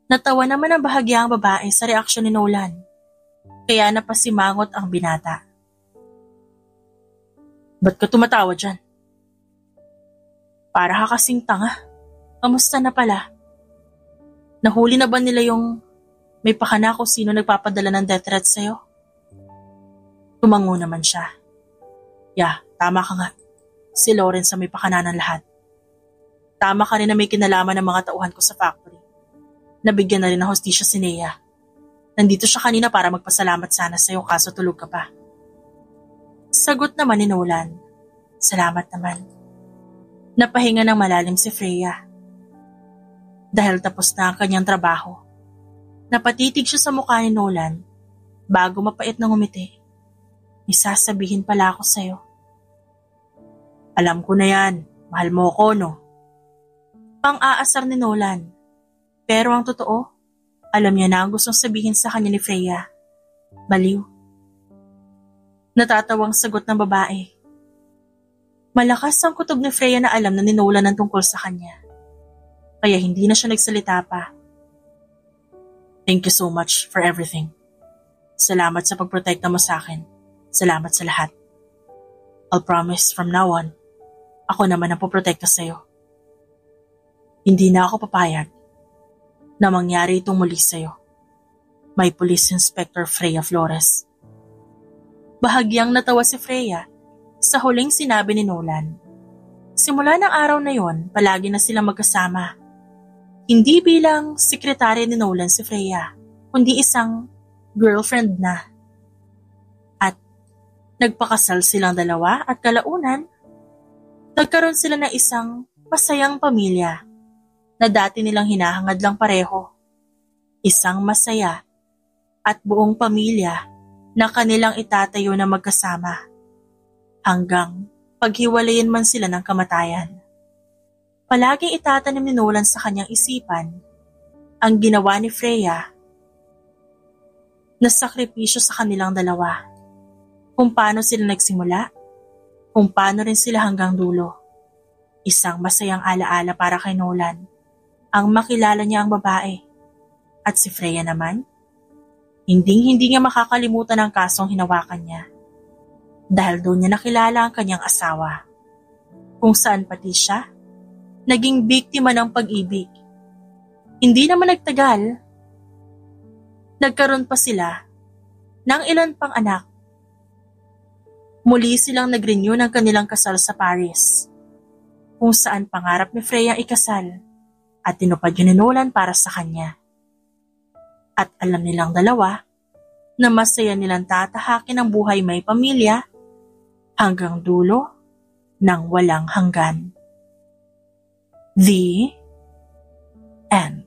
Speaker 1: Natawa naman ang bahagyang babae sa reaksyon ni Nolan, kaya napasimangot ang binata. Ba't ka tumatawa dyan? Para ka kasing tanga. Kamusta na pala? Nahuli na ba nila yung may pakana kung sino nagpapadala ng death threat sa'yo? Tumango naman siya. Tama ka nga. Si Lawrence ang may pakana ng lahat. Tama ka rin na may kinalaman ng mga tauhan ko sa factory. Nabigyan na rin ng hostisya si Nea. Nandito siya kanina para magpasalamat sana sa'yo kaso tulog ka pa. Sagot naman ni Nolan. Salamat naman. Napahinga ng malalim si Freya. Dahil tapos na ang kanyang trabaho, napatitig siya sa mukha ni Nolan bago mapait na ngumiti. May sasabihin pala ako sa'yo. Alam ko na yan. Mahal mo ko, no? Pang-aasar ni Nolan. Pero ang totoo, alam niya na ang gustong sabihin sa kanya ni Freya. Baliw. Natatawang sagot ng babae. Malakas ang kutob ni Freya na alam na ni Nolan ang tungkol sa kanya. Kaya hindi na siya nagsalita pa. Thank you so much for everything. Salamat sa pagprotekta mo sa akin. Salamat sa lahat. I'll promise from now on, ako naman ang poprotekta sa'yo. Hindi na ako papayag na mangyari itong muli sa'yo. May Police Inspector Freya Flores. Bahagyang natawa si Freya sa huling sinabi ni Nolan. Simula ng araw na yon, palagi na silang magkasama. Hindi bilang sekretarya ni Nolan si Freya, kundi isang girlfriend na. At nagpakasal silang dalawa at kalaunan, nagkaroon sila ng isang masayang pamilya na dati nilang hinahangad lang pareho. Isang masaya at buong pamilya na kanilang itatayo na magkasama hanggang paghiwalayin man sila ng kamatayan. Palaging itatanim ni Nolan sa kanyang isipan ang ginawa ni Freya na sakripisyo sa kanilang dalawa. Kung paano sila nagsimula, kung paano rin sila hanggang dulo. Isang masayang alaala para kay Nolan ang makilala niya ang babae. At si Freya naman, hindi niya makakalimutan ang kasong hinawakan niya. Dahil doon niya nakilala ang kanyang asawa. Kung saan pati siya, naging biktima ng pag-ibig. Hindi naman nagtagal. Nagkaroon pa sila ng ilan pang anak. Muli silang nag-renew ng kanilang kasal sa Paris, kung saan pangarap ni Freya ikasal at tinupad yun ni Nolan para sa kanya. At alam nilang dalawa na masaya nilang tatahakin ang buhay may pamilya hanggang dulo ng walang hanggan. The end.